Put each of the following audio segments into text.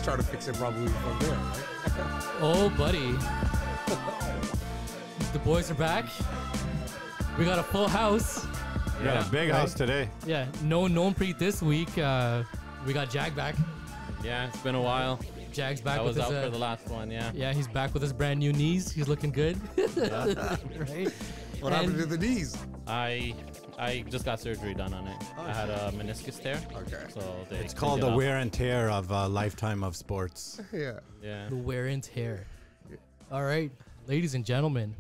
try to fix it probably from there, right? Oh, buddy. The boys are back. We got a full house. We got a big house today. Yeah, no Preet this week. We got Jag back. Yeah, it's been a while. Jag's back I with was his, out for the last one, yeah. Yeah, he's back with his brand new knees. He's looking good. Right? What happened to the knees? I just got surgery done on it. I had a meniscus tear. Okay. So It's called the wear and tear of a lifetime of sports. Yeah. Yeah. The wear and tear. All right, ladies and gentlemen,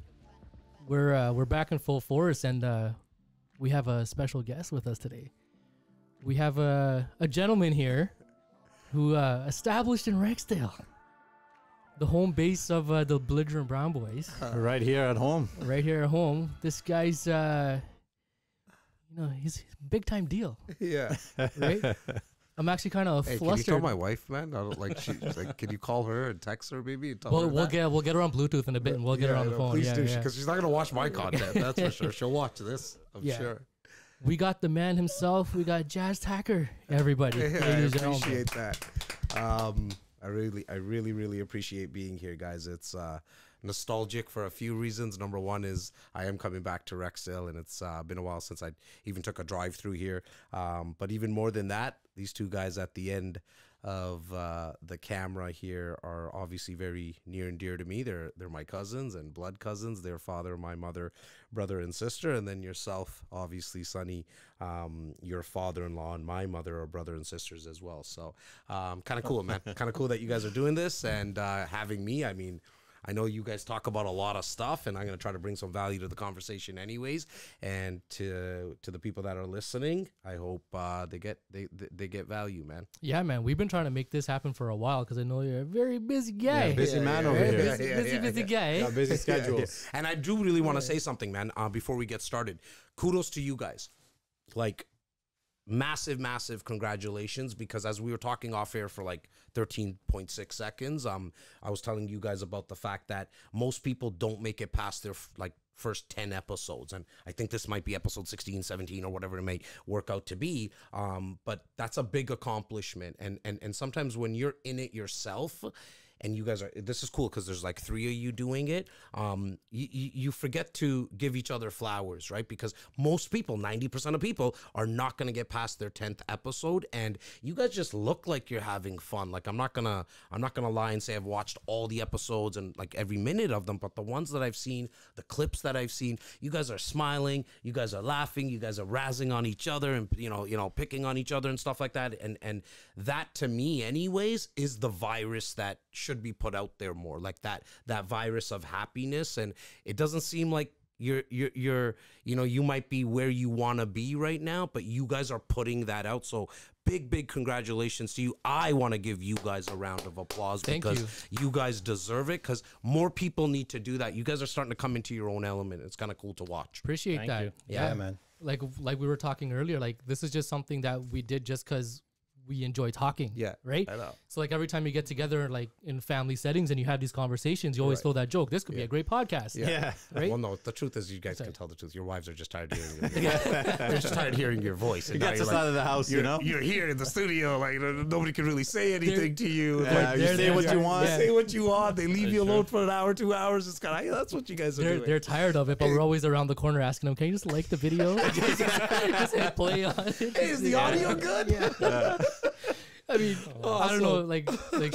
we're back in full force, and we have a special guest with us today. We have a gentleman here who established in Rexdale, the home base of the Belligerent Brown Boys. Right here at home. Right here at home. This guy's, he's big time deal, Yeah. right? I'm actually kind of Hey, flustered. can you tell my wife, man? I don't like. She's like, can you call her and text her, maybe? And tell her We'll that? get her on Bluetooth in a bit, and we'll get her on the phone. Please Yeah, do, yeah. because she's not gonna watch my content. That's for sure. She'll watch this, I'm Yeah. sure. We got the man himself. We got Jas Takhar. Everybody, Yeah, I ladies and gentlemen. appreciate that. I really appreciate being here, guys. It's nostalgic for a few reasons. Number one is I am coming back to Rexdale, and it's been a while since I even took a drive through here. But even more than that, these two guys at the end of the camera here are obviously very near and dear to me. They're my cousins and blood cousins. Their father, my mother, brother and sister, and then yourself, obviously, Sonny, your father-in-law and my mother are brother and sisters as well. So kind of cool, man. Kind of cool that you guys are doing this and having me. I mean, I know you guys talk about a lot of stuff, and I'm going to try to bring some value to the conversation anyways. And to the people that are listening, I hope they get value, man. Yeah, man. We've been trying to make this happen for a while because I know you're a very busy guy. Yeah, busy man over Right? here. Busy guy. Got busy schedules. And I do really want to say something, man, before we get started. Kudos to you guys. Like, massive congratulations, because as we were talking off air for like 13.6 seconds, I was telling you guys about the fact that most people don't make it past their first 10 episodes, and I think this might be episode 16, 17 or whatever it may work out to be, but that's a big accomplishment, and sometimes when you're in it yourself, and you guys are, this is cool because there's like 3 of you doing it. You forget to give each other flowers, right? Because most people, 90% of people, are not going to get past their 10th episode, and you guys just look like you're having fun. Like I'm not gonna lie and say I've watched all the episodes and like every minute of them, but the ones that I've seen, the clips that I've seen, you guys are smiling, you guys are laughing, you guys are razzing on each other, and you know picking on each other and stuff like that, and that to me, anyways, is the virus that should be put out there more, like that virus of happiness. And it doesn't seem like you're you might be where you want to be right now, but you guys are putting that out. So big congratulations to you. I want to give you guys a round of applause. Thank because you guys deserve it, because more people need to do that. You guys are starting to come into your own element. It's kind of cool to watch. Appreciate Thank that. you. Yeah, man. Like we were talking earlier, like this is just something that we did just because we enjoy talking. Yeah, right. I know. So like every time you get together, like in family settings, and you have these conversations, you always throw that joke. This could be a great podcast. Yeah. Right. Well, no, the truth is you guys can tell the truth. Your wives are just tired of hearing you. They're just tired of hearing your voice. It gets us out of the house, you know? You're here in the studio, like nobody can really say anything to you. Yeah, you say what you want. Say what you want. They leave you alone for an hour, 2 hours. It's kind of, yeah, that's what you guys are doing. They're tired of it, but we're always around the corner asking them, "Can you just like the video? just hit play on it." Hey, is the audio good? Yeah. I mean, I don't know, like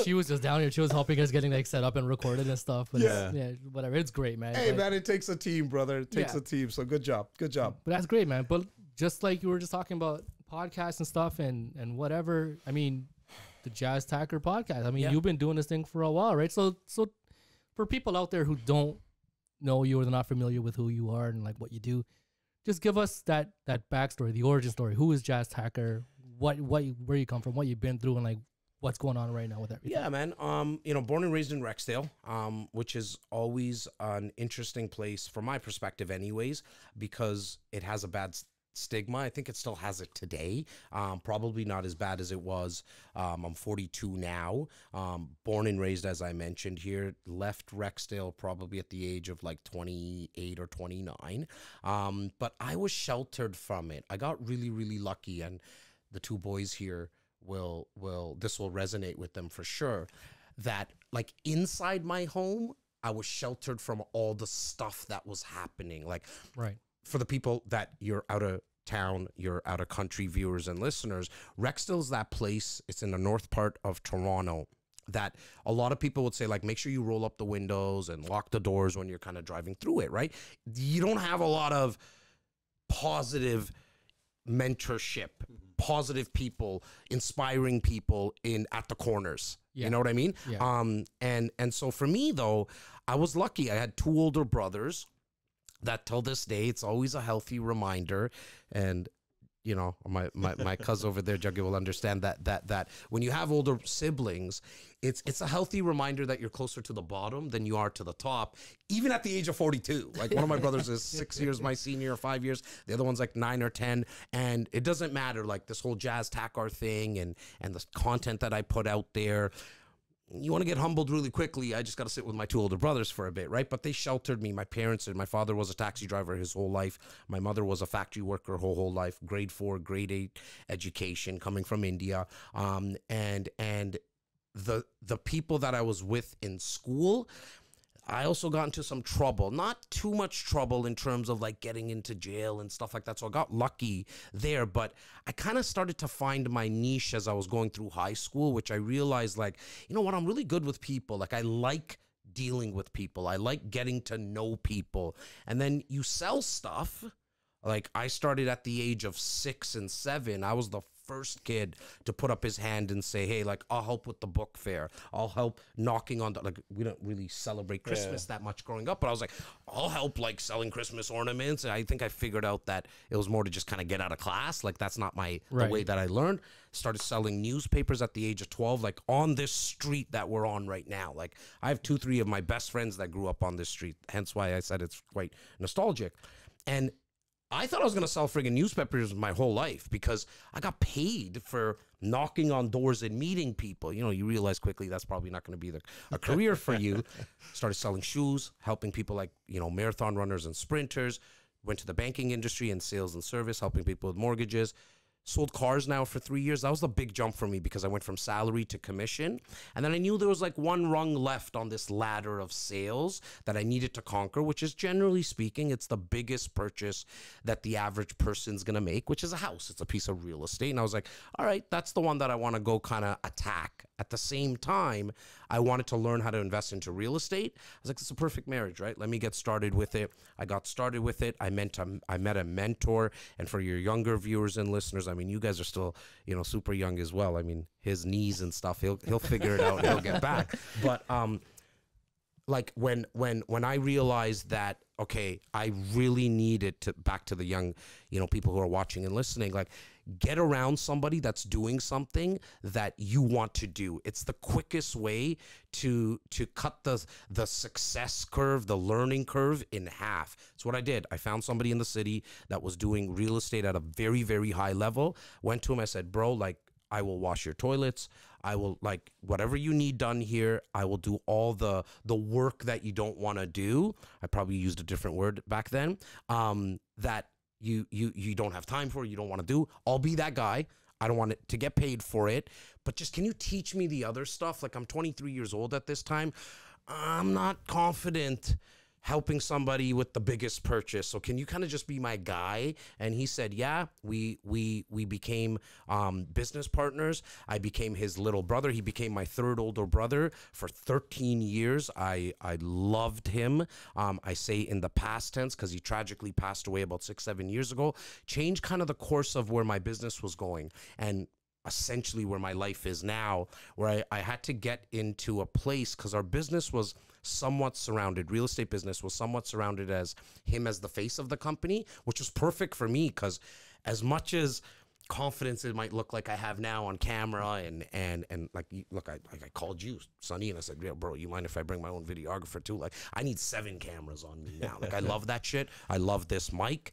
she was just down here. She was helping us getting like set up and recorded and stuff. But yeah, whatever. It's great, man. Hey, but, man, it takes a team, brother. It takes a team. So good job. Good job. But that's great, man. But just like you were just talking about podcasts and stuff and whatever. I mean, the Jas Takhar podcast. I mean, you've been doing this thing for a while, right? So for people out there who don't know you or they're not familiar with who you are and like what you do, just give us that backstory, the origin story. Who is Jas Takhar? Where you come from, what you've been through, and like what's going on right now with everything. Yeah, man. Born and raised in Rexdale, which is always an interesting place from my perspective, anyways, because it has a bad stigma. I think it still has it today. Probably not as bad as it was. I'm 42 now. Born and raised, as I mentioned here, left Rexdale probably at the age of like 28 or 29. But I was sheltered from it. I got really lucky, and the two boys here this will resonate with them for sure. That like inside my home, I was sheltered from all the stuff that was happening. Like, Right. for the people that you're out of town, you're out of country viewers and listeners, Rexdale's that place. It's in the north part of Toronto that a lot of people would say, like, make sure you roll up the windows and lock the doors when you're kind of driving through it, right? You don't have a lot of positive mentorship, positive people, inspiring people at the corners. Yeah. You know what I mean? Yeah. And so for me though, I was lucky. I had 2 older brothers that till this day, it's always a healthy reminder. And you know, my cousin over there, Juggy, will understand that when you have older siblings, it's a healthy reminder that you're closer to the bottom than you are to the top, even at the age of 42. Like one of my brothers is 6 years my senior, 5 years. The other one's like 9 or 10. And it doesn't matter, like this whole Jas Takhar thing and the content that I put out there. You want to get humbled really quickly, I just got to sit with my 2 older brothers for a bit, right? But they sheltered me. My parents and my father was a taxi driver his whole life. My mother was a factory worker her whole life, grade 4, grade 8 education coming from India. And the people that I was with in school, I also got into some trouble, not too much trouble in terms of like getting into jail and stuff like that. So I got lucky there, but I kind of started to find my niche as I was going through high school, which I realized like, you know what, I'm really good with people. Like I like dealing with people. I like getting to know people. And then you sell stuff. Like I started at the age of 6 and 7. I was the first kid to put up his hand and say, hey, like I'll help with the book fair. I'll help knocking on the, like we don't really celebrate Christmas that much growing up, but I was like, I'll help like selling Christmas ornaments. And I think I figured out that it was more to just kind of get out of class. Like that's not the way that I learned. Started selling newspapers at the age of 12, like on this street that we're on right now. Like I have 2-3 of my best friends that grew up on this street. Hence why I said it's quite nostalgic. And I thought I was going to sell friggin' newspapers my whole life because I got paid for knocking on doors and meeting people. You know, you realize quickly that's probably not going to be a career for you. Started selling shoes, helping people like, you know, marathon runners and sprinters. Went to the banking industry and sales and service, helping people with mortgages. Sold cars now for 3 years. That was the big jump for me because I went from salary to commission. And then I knew there was like one rung left on this ladder of sales that I needed to conquer, which is generally speaking, it's the biggest purchase that the average person's going to make, which is a house. It's a piece of real estate. And I was like, all right, that's the one that I want to go kind of attack. At the same time, I wanted to learn how to invest into real estate. I was like, it's a perfect marriage, right? Let me get started with it. I got started with it. I met a mentor. And for your younger viewers and listeners, I mean, you guys are still, you know, super young as well. I mean, his knees and stuff, he'll figure it out and he'll get back. But like when I realized that, okay, I really needed to, back to the young, you know, people who are watching and listening, like get around somebody that's doing something that you want to do. It's the quickest way to cut the success curve, the learning curve in half. It's what I did. I found somebody in the city that was doing real estate at a very, very high level. Went to him. I said, bro, like, I will wash your toilets. I will, like, whatever you need done here, I will do all the work that you don't want to do. I probably used a different word back then. That you don't have time for, you don't want to do. I'll be that guy. I don't want it to get paid for it, but just can you teach me the other stuff? Like I'm 23 years old at this time. I'm not confident helping somebody with the biggest purchase. So can you kind of just be my guy? And he said, yeah, we became business partners. I became his little brother. He became my 3rd older brother for 13 years. I loved him. I say in the past tense because he tragically passed away about 6-7 years ago. Changed kind of the course of where my business was going. And essentially where my life is now, where I had to get into a place because our business was somewhat surrounded, real estate business was somewhat surrounded as him as the face of the company, which was perfect for me because as much as confidence it might look like I have now on camera and like, look, I called you, Sonny, and I said, yeah, bro, you mind if I bring my own videographer too? Like I need 7 cameras on me now. Like I love that shit. I love this mic.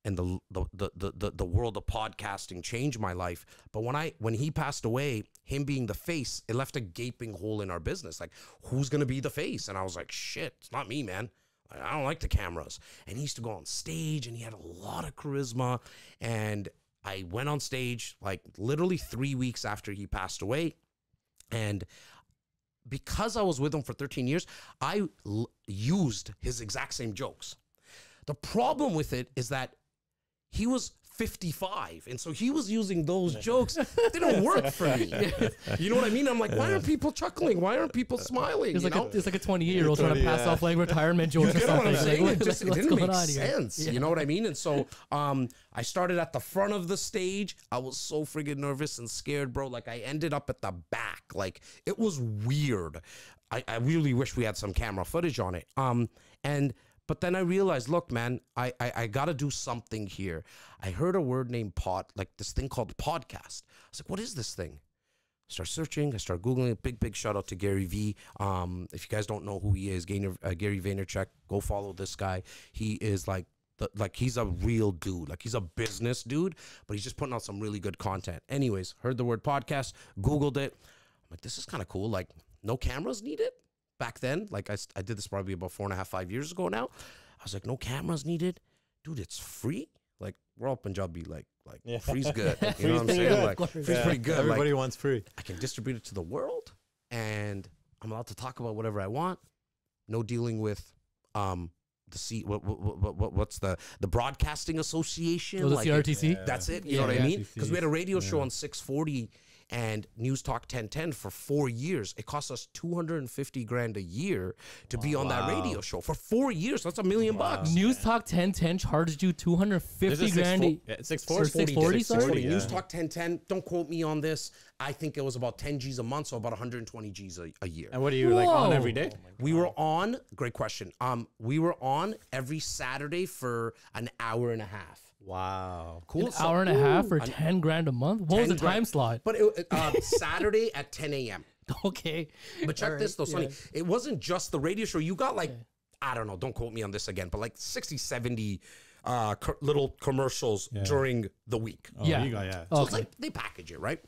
And the world of podcasting changed my life. But when he passed away, him being the face, it left a gaping hole in our business. Like, who's gonna be the face? And I was like, shit, it's not me, man. I don't like the cameras. And he used to go on stage, and he had a lot of charisma. And I went on stage like literally 3 weeks after he passed away. And because I was with him for 13 years, I used his exact same jokes. The problem with it is that he was 55, and so he was using those jokes. They don't work for me. You know what I mean? I'm like, why aren't people chuckling? Why aren't people smiling? It's like a 28-year-old trying to pass off like retirement jokes or You know something. what I'm saying? Like, It just what's didn't going make on here? sense. Yeah. You know what I mean? And so I started at the front of the stage. I was so friggin' nervous and scared, bro. Like I ended up at the back. Like it was weird. I really wish we had some camera footage on it. But then I realized, look, man, I got to do something here. I heard a word named like this thing called podcast. I was like, what is this thing? I start searching. I start Googling. Big shout out to Gary V. If you guys don't know who he is, Gary Vaynerchuk, go follow this guy. He is like he's a real dude. Like he's a business dude, but he's just putting out some really good content. Anyways, heard the word podcast, Googled it. I'm like, this is kind of cool. Like no cameras needed. Back then, like I did this probably about 4.5, 5 years ago now. I was like, no cameras needed. Dude, it's free. Like, we're all Punjabi, like free's good. You know what I'm saying? good. Like, free's pretty good. Everybody Like, wants free. I can distribute it to the world, and I'm allowed to talk about whatever I want. No dealing with what's the Broadcasting Association? Oh, the like CRTC? That's it. You Yeah, know what I yeah. mean? Because we had a radio show on 640 and News Talk 1010 for 4 years. It cost us $250,000 a year to be on that radio show for 4 years. That's $1 million bucks. News Talk 1010 charged you $250,000. 640. 640, sorry? News Talk 1010. Don't quote me on this. I think it was about 10 G's a month, so about 120 G's a year. And what are you like on Whoa. every day? We were on, great question. We were on every Saturday for an hour and a half. Wow. Cool. An hour and a half for $10,000 a month? What was the 10 time grand. slot? But Saturday at 10 a.m. Okay. But check All this though, right, Sonny. yeah. It wasn't just the radio show. You got like, I don't know, don't quote me on this again, but like 60, 70 little commercials during the week. Oh, Yeah. You got, yeah. So it's like they package it, right?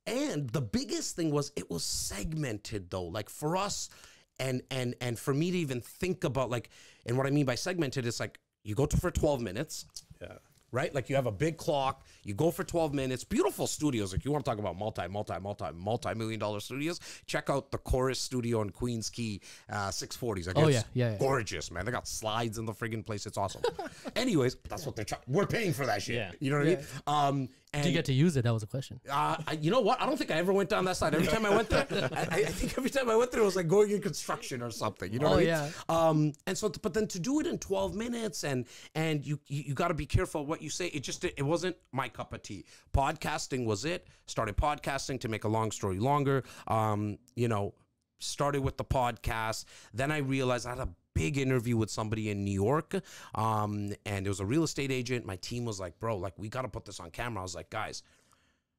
And the biggest thing was it was segmented though. Like for us and for me to even think about like, and what I mean by segmented is like you go for 12 minutes. Yeah. Right? Like you have a big clock, you go for 12 minutes, beautiful studios. Like you want to talk about multi-million dollar studios, check out the Chorus Studio in Queens Quay, 640s. Like Oh, it's yeah. gorgeous, man. They got slides in the friggin' place. It's awesome. Anyways, that's what we're paying for that shit. Yeah. You know what I mean? And Did you get to use it? That was a question. you know what? I don't think I ever went down that side. Every time I went there, I think every time I went there, it was like going in construction or something. You know what I mean? And so, but then to do it in 12 minutes and you got to be careful what you say. It wasn't my cup of tea. Podcasting was it. Started podcasting to make a long story longer. Started with the podcast. Then I realized I had a big interview with somebody in New York. And it was a real estate agent. My team was like, bro, like we got to put this on camera. I was like, guys,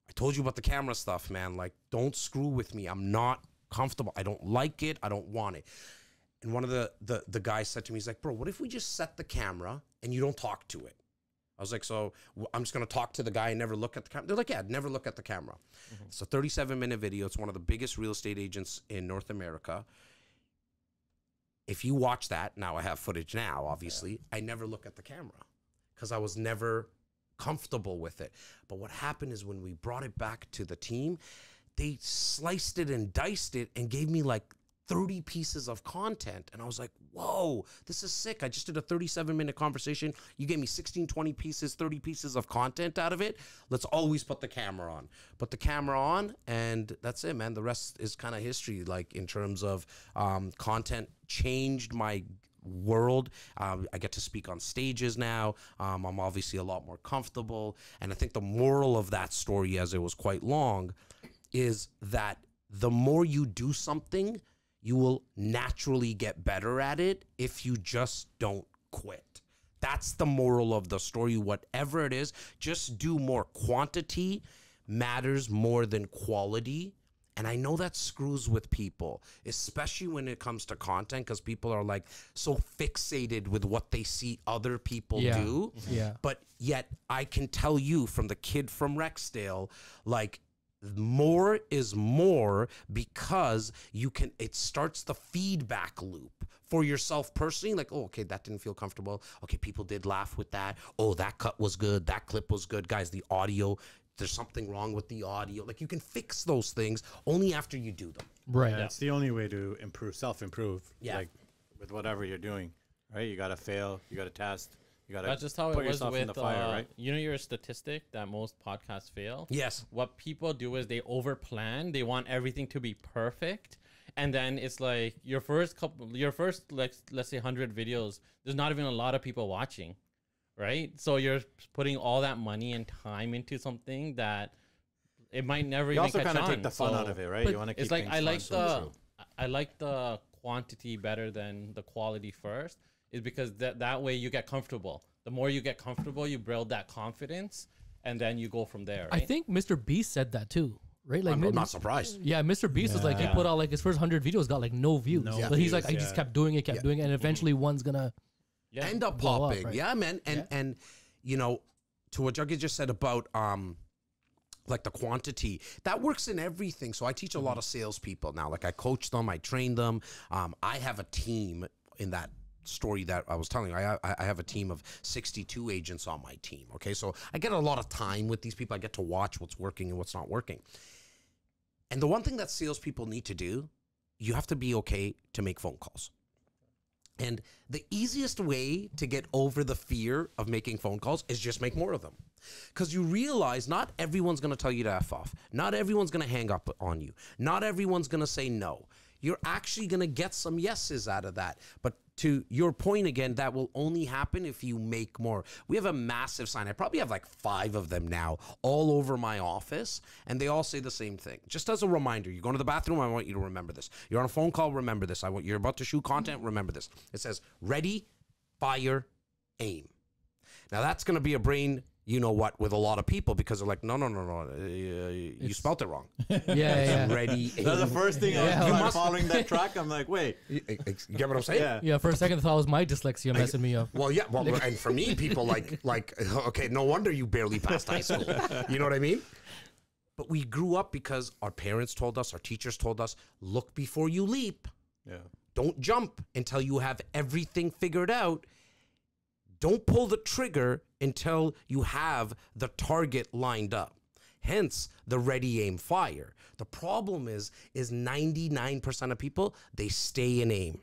I told you about the camera stuff, man. Like, don't screw with me. I'm not comfortable. I don't like it. I don't want it. And one of the guys said to me, he's like, bro, what if we just set the camera and you don't talk to it? I was like, so I'm just going to talk to the guy and never look at the camera. They're like, yeah, never look at the camera. It's a 37-minute video. It's one of the biggest real estate agents in North America. If you watch that, now I have footage now, obviously, I never look at the camera because I was never comfortable with it. But what happened is when we brought it back to the team, they sliced it and diced it and gave me like 30 pieces of content. And I was like, whoa, this is sick. I just did a 37-minute conversation. You gave me 16, 20 pieces, 30 pieces of content out of it. Let's always put the camera on. Put the camera on, and that's it, man. The rest is kind of history, like in terms of content changed my world. I get to speak on stages now. I'm obviously a lot more comfortable. And I think the moral of that story, as it was quite long, is that the more you do something, you will naturally get better at it if you just don't quit. That's the moral of the story. Whatever it is, just do more. Quantity matters more than quality. And I know that screws with people, especially when it comes to content, because people are like so fixated with what they see other people do. Yeah. But yet I can tell you from the kid from Rexdale, like, more is more because it starts the feedback loop for yourself personally. Like, oh, okay, that didn't feel comfortable. Okay, people did laugh with that. Oh, that cut was good. That clip was good. Guys, the audio, there's something wrong with the audio. Like, you can fix those things only after you do them. Right. Yeah, it's the only way to self-improve. Yeah. Like with whatever you're doing, right? You got to fail. You got to test. You got to That's just how put it was yourself with in the fire, right? you know your statistic that most podcasts fail. Yes. What people do is they overplan. They want everything to be perfect, and then it's like your first like let's say 100 videos. There's not even a lot of people watching, right? So you're putting all that money and time into something that it might never You even also catch kind of on. take the fun out of it, right? but You want to keep It's like things fun. I like the quantity better than the quality first, is because that way you get comfortable. The more you get comfortable, you build that confidence, and then you go from there. I Right? think Mr. Beast said that too, right? Like, I'm not surprised. yeah, Mr. Beast was like, he put out like his first 100 videos got like no views. No But he's like, views, I just yeah. kept doing it, and eventually one's gonna. yeah. End up blow up, popping. right? Yeah, man. And you know, to what Juggy just said about like the quantity, that works in everything. So I teach a lot of salespeople now. Like, I coach them, I train them. I have a team in that story that I was telling you. I have a team of 62 agents on my team. Okay, so I get a lot of time with these people. I get to watch what's working and what's not working. And the one thing that salespeople need to do, you have to be okay to make phone calls. And the easiest way to get over the fear of making phone calls is just make more of them. Because you realize not everyone's going to tell you to F off. Not everyone's going to hang up on you. Not everyone's going to say no. You're actually going to get some yeses out of that. But to your point again, that will only happen if you make more. We have a massive sign. I probably have like 5 of them now all over my office, and they all say the same thing. Just as a reminder, you go to the bathroom, I want you to remember this. You're on a phone call, remember this. You're about to shoot content, remember this. It says, ready, fire, aim. Now that's going to be a brain, you know what, with a lot of people, because they're like, no, you spelt it wrong. Yeah. Ready, aim. That's the first thing I'm following that track. I'm like, wait. You get what I'm saying? Yeah. Yeah, for a second I thought it was my dyslexia messing me up. Well, yeah. Well, and for me, people like, okay, no wonder you barely passed high school. You know what I mean? But we grew up because our parents told us, our teachers told us, look before you leap. Yeah. Don't jump until you have everything figured out. Don't pull the trigger until you have the target lined up. Hence the ready, aim, fire. The problem is 99% of people, they stay in aim.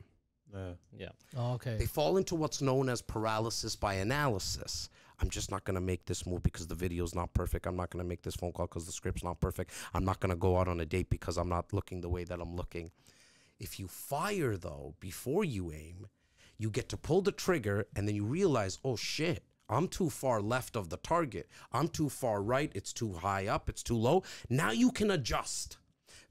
Yeah. Oh, okay. They fall into what's known as paralysis by analysis. I'm just not going to make this move because the video's not perfect. I'm not going to make this phone call because the script's not perfect. I'm not going to go out on a date because I'm not looking the way that I'm looking. If you fire, though, before you aim, you get to pull the trigger, and then you realize, oh, shit, I'm too far left of the target. I'm too far right. It's too high up. It's too low. Now you can adjust.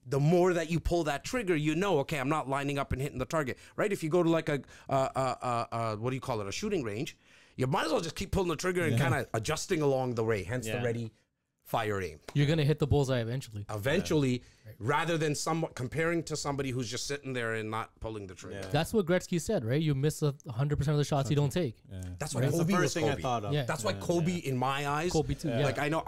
The more that you pull that trigger, you know, okay, I'm not lining up and hitting the target, right? If you go to like what do you call it, a shooting range, you might as well just keep pulling the trigger and kind of adjusting along the way, hence the ready, fire, aim. You're gonna hit the bullseye eventually. Eventually, rather than comparing to somebody who's just sitting there and not pulling the trigger. Yeah. That's what Gretzky said, right? You miss 100% of the shots you don't take. Yeah. That's why That's the Kobe first was thing I Kobe. thought of. Yeah. That's why Kobe, in my eyes, Kobe too. Yeah. like I know,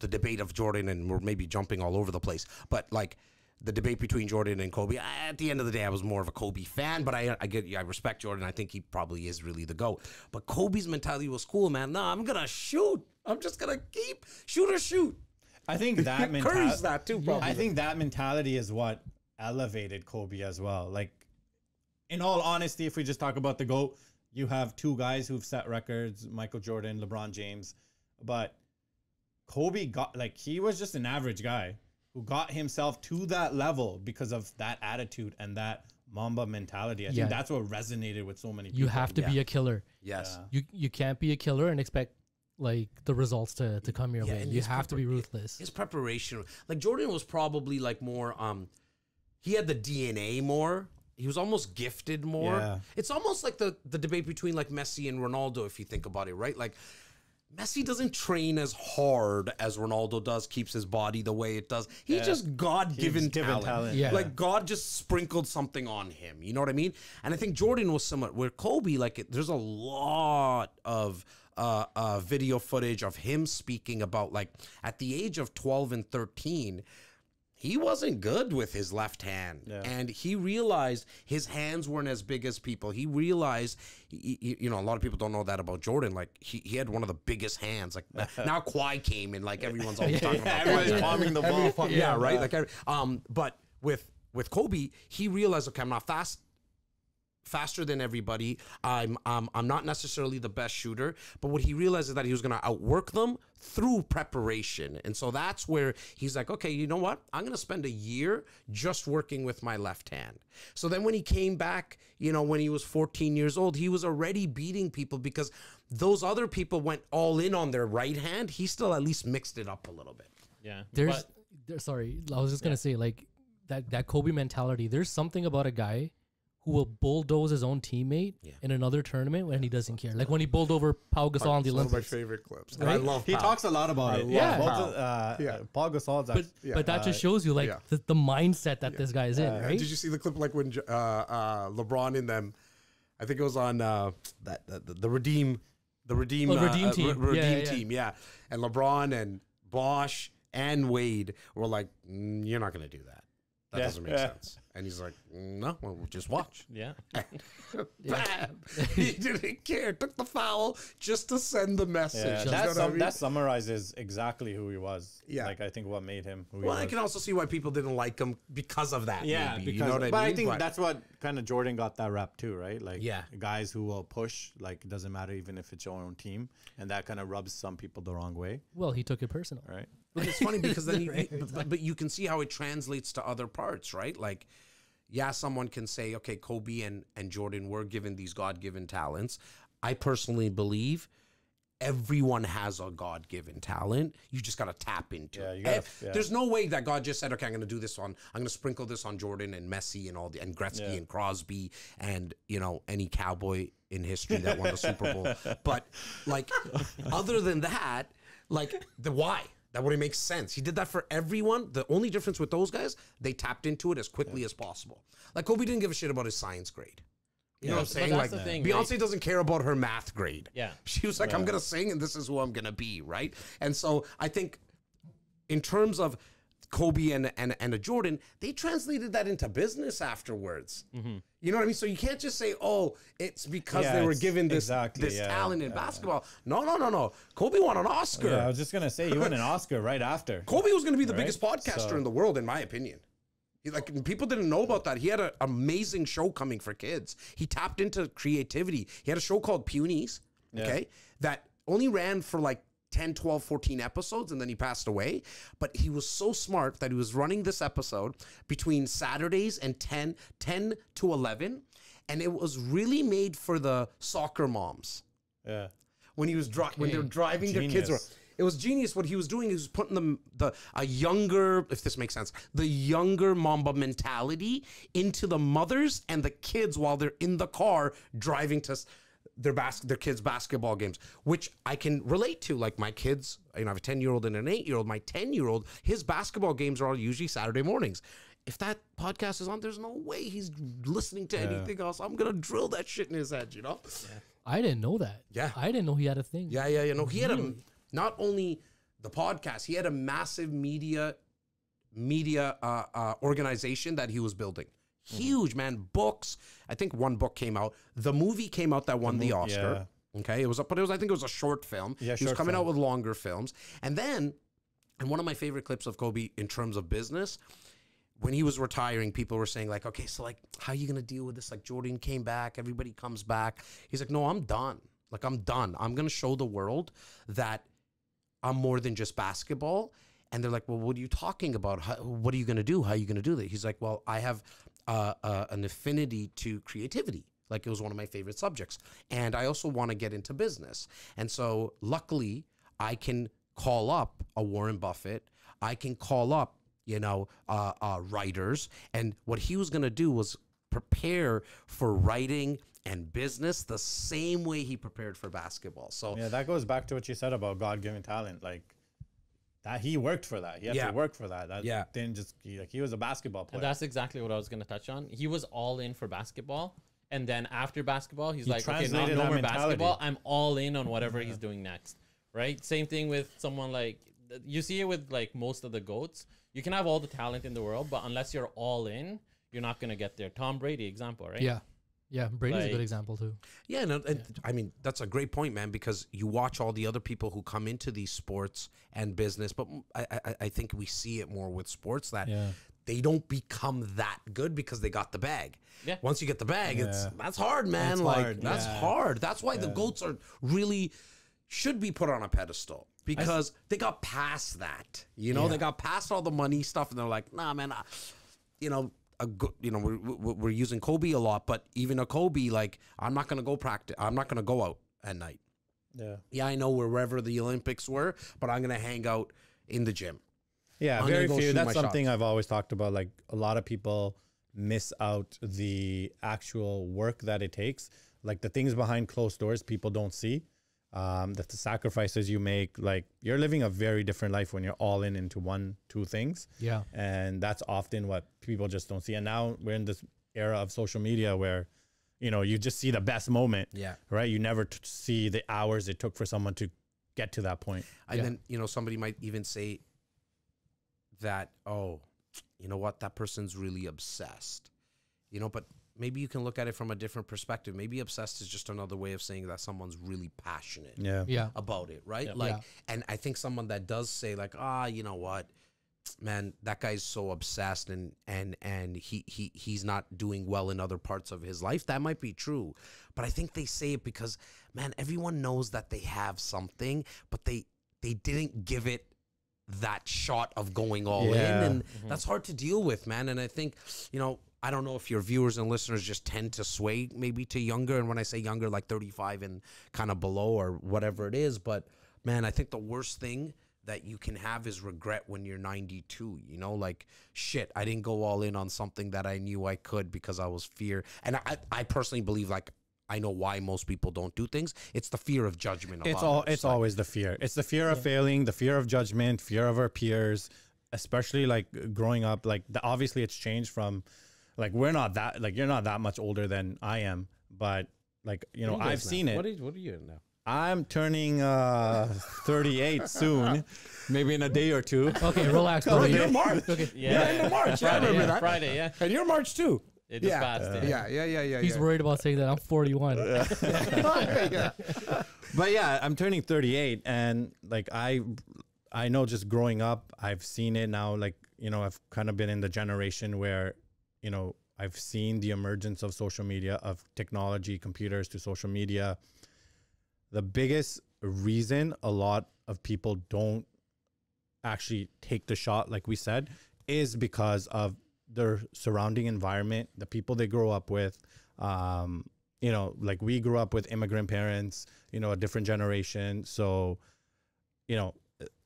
the debate of Jordan, and we're maybe jumping all over the place, but like the debate between Jordan and Kobe, at the end of the day, I was more of a Kobe fan, but I respect Jordan. I think he probably is really the GOAT. But Kobe's mentality was cool, man. No, I'm gonna shoot. I'm just gonna keep shoot or shoot. I think that Curry's that too, probably. I think that mentality is what elevated Kobe as well. Like, in all honesty, if we just talk about the GOAT, you have 2 guys who've set records, Michael Jordan, LeBron James. But Kobe he was just an average guy who got himself to that level because of that attitude and that Mamba mentality. I think that's what resonated with so many people. You have to be a killer. Yes. You can't be a killer and expect like the results to come your way. and You his have to be ruthless. His preparation, like Jordan was probably like more, he had the DNA more. He was almost gifted more. Yeah. It's almost like the debate between like Messi and Ronaldo, if you think about it, right? Like Messi doesn't train as hard as Ronaldo does, keeps his body the way it does. He's just God-given talent. Yeah. Like God just sprinkled something on him. You know what I mean? And I think Jordan was similar. Where Kobe, there's a lot of video footage of him speaking about, like, at the age of 12 and 13, he wasn't good with his left hand. Yeah. And he realized his hands weren't as big as people. He realized, you know, a lot of people don't know that about Jordan. Like, he had one of the biggest hands. Like, now Kawhi came and, like, everyone's always talking about Everyone's Kawhi. palming the ball. Yeah, right? Like, but with Kobe, he realized, okay, I'm not faster than everybody. I'm not necessarily the best shooter, but what he realized is that he was going to outwork them through preparation. And so that's where he's like, okay, you know what? I'm going to spend a year just working with my left hand. So then when he came back, you know, when he was 14 years old, he was already beating people because those other people went all in on their right hand. He still at least mixed it up a little bit. Yeah. Sorry, I was just going to say, like, that Kobe mentality, there's something about a guy who will bulldoze his own teammate in another tournament when he doesn't care. Like when he bowled over Pau Gasol on the One of Olympics. my favorite clips. Right? I love He Pau. talks a lot about it. Yeah. Paul Gasol's But that just shows you, like, the mindset that this guy is in, right? Did you see the clip, like, when LeBron and them, I think it was on the Redeem Redeem team. Redeem team, yeah. And LeBron and Bosh and Wade were like, you're not going to do that. That doesn't make sense. And he's like, no, well, just watch. Yeah. Bam. He didn't care. Took the foul just to send the message. You know what I mean? That summarizes exactly who he was. Yeah. Like, I think what made him who he Well, was. I can also see why people didn't like him because of that. Yeah, maybe. because, You know what I mean? but I think that's what kind of Jordan got that rap too, right? Like, Yeah. guys who will push, like, it doesn't matter even if it's your own team, and that kind of rubs some people the wrong way, Well, he took it personal. right? But it's funny because then but you can see how it translates to other parts, right? Like, yeah, someone can say, okay, Kobe and Jordan were given these God-given talents. I personally believe everyone has a God-given talent. You just got to tap into it. There's no way that God just said, okay, I'm going to do this I'm going to sprinkle this on Jordan and Messi and Gretzky and Crosby and, you know, any Cowboy in history that won the Super Bowl. But, like, other than that, like, the why? That wouldn't make sense. He did that for everyone. The only difference with those guys, they tapped into it as quickly as possible. Like, Kobe didn't give a shit about his science grade. You know what I'm saying? that's Like, the thing, Beyonce right? doesn't care about her math grade. Yeah. She was like, I'm going to sing and this is who I'm going to be, right? And so I think in terms of Kobe and a Jordan, they translated that into business afterwards. You know what I mean? So you can't just say, oh, it's because they were given this talent in basketball. No. Kobe won an Oscar. Yeah, I was just gonna say you won an Oscar right after. Kobe was going to be the biggest podcaster in the world, in my opinion. Like, people didn't know about that. He had an amazing show coming for kids. He tapped into creativity. He had a show called Punies, that only ran for like 10, 12, 14 episodes, and then he passed away. But he was so smart that he was running this episode between Saturdays and 10 to 11, and it was really made for the soccer moms. Yeah. When he was when they were driving their kids around. It was genius. What he was doing, he was putting a younger, if this makes sense, the younger Mamba mentality into the mothers and the kids while they're in the car driving to their kids' basketball games, which I can relate to. Like, my kids, you know, I have a 10-year-old and an 8-year-old. My 10-year-old, his basketball games are all usually Saturday mornings. If that podcast is on, there's no way he's listening to anything else. I'm gonna drill that shit in his head, you know? I didn't know that. Yeah. I didn't know he had a thing. Yeah. No, he had not only the podcast, he had a massive media organization that he was building. Huge, man. Books. I think one book came out. The movie came out that won the Oscar. Yeah. Okay. I think it was a short film. Yeah, he was coming out with longer films. And then, and one of my favorite clips of Kobe in terms of business, when he was retiring, people were saying, like, okay, so, like, how are you going to deal with this? Like, Jordan came back, everybody comes back. He's like, no, I'm done. Like, I'm done. I'm going to show the world that I'm more than just basketball. And they're like, well, what are you talking about? What are you going to do? How are you going to do that? He's like, well, I have an affinity to creativity. Like, it was one of my favorite subjects. And I also want to get into business. And so luckily I can call up a Warren Buffett. I can call up, you know, writers. And what he was going to do was prepare for writing and business the same way he prepared for basketball. So yeah, that goes back to what you said about God-given talent. Like, that he worked for that. He had to work for that. That didn't just he was a basketball player. And that's exactly what I was going to touch on. He was all in for basketball, And then after basketball, he's He like, okay, translated no that more mentality. basketball. I'm all in on whatever he's doing next. Right? Same thing with someone like, you see it with like most of the GOATs. You can have all the talent in the world, but unless you're all in, you're not going to get there. Tom Brady example, right? Yeah. Yeah, Brady's a Like- good example too. Yeah, and I mean that's a great point, man. Because you watch all the other people who come into these sports and business, but I think we see it more with sports that they don't become that good because they got the bag. Yeah. Once you get the bag, that's hard, man. It's like hard, that's yeah. hard. That's why the GOATs are really should be put on a pedestal because they got past that. You know, they got past all the money stuff, and they're like, nah, man. We're using Kobe a lot, but even a Kobe, like, I'm not gonna go practice. I'm not gonna go out at night. Yeah, I know wherever the Olympics were, but I'm gonna hang out in the gym. Yeah, I'm very gonna go few. shoot That's my something shots. I've always talked about. Like a lot of people miss out the actual work that it takes, like the things behind closed doors people don't see. The sacrifices you make, like you're living a very different life when you're all in into two things. Yeah. And that's often what people just don't see. And now we're in this era of social media where, you know, you just see the best moment. Yeah. Right. You never see the hours it took for someone to get to that point. And then, somebody might even say that, oh, you know what, that person's really obsessed. But maybe you can look at it from a different perspective. Maybe obsessed is just another way of saying that someone's really passionate about it, right? Yeah. Like, and I think someone that does say like, you know what, man, that guy's so obsessed and he's not doing well in other parts of his life. That might be true. But I think they say it because, man, everyone knows that they have something, but they didn't give it that shot of going all in. And that's hard to deal with, man. And I think, I don't know if your viewers and listeners just tend to sway maybe to younger. And when I say younger, like 35 and kind of below or whatever it is. But, man, I think the worst thing that you can have is regret when you're 92, like, shit, I didn't go all in on something that I knew I could because I was fear. And I personally believe, like, I know why most people don't do things. It's the fear of judgment. It's always the fear. It's the fear of failing, the fear of judgment, fear of our peers, especially like growing up. Like obviously it's changed from like, we're not that, like, you're not that much older than I am, but like, I've seen it. What are you in now? I'm turning 38 soon, maybe in a day or two. Okay, relax, Oh, bro. you're March. Okay. Yeah. End of March. Yeah, I Friday, remember that. Friday, yeah. And you're March too. It just passed. Yeah. He's worried about saying that. I'm 41. But yeah, I'm turning 38, and like I know just growing up, I've seen it now. Like, I've kind of been in the generation where, I've seen the emergence of social media, of technology, computers to social media. The biggest reason a lot of people don't actually take the shot, like we said, is because of their surrounding environment, the people they grow up with. Like we grew up with immigrant parents, a different generation. So,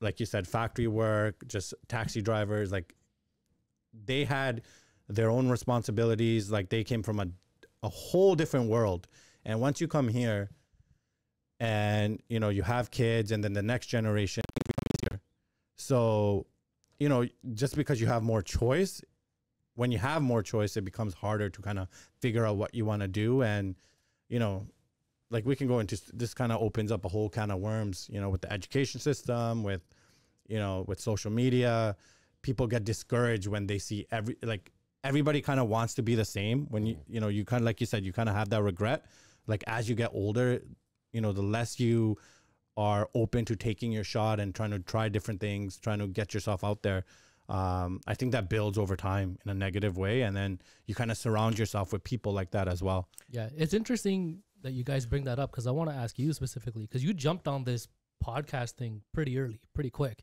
like you said, factory work, just taxi drivers, like they had their own responsibilities. Like they came from a whole different world. And once you come here and, you have kids, and then the next generation, so, just because you have more choice, when you have more choice, it becomes harder to kind of figure out what you want to do. And, like we can go into, this kind of opens up a whole can of worms, with the education system, with social media. People get discouraged when they see everybody kind of wants to be the same. When you kind of, like you said, you kind of have that regret. Like as you get older, the less you are open to taking your shot and trying to try different things, trying to get yourself out there. I think that builds over time in a negative way. And then you kind of surround yourself with people like that as well. Yeah, it's interesting that you guys bring that up because I want to ask you specifically because you jumped on this podcast thing pretty early, pretty quick.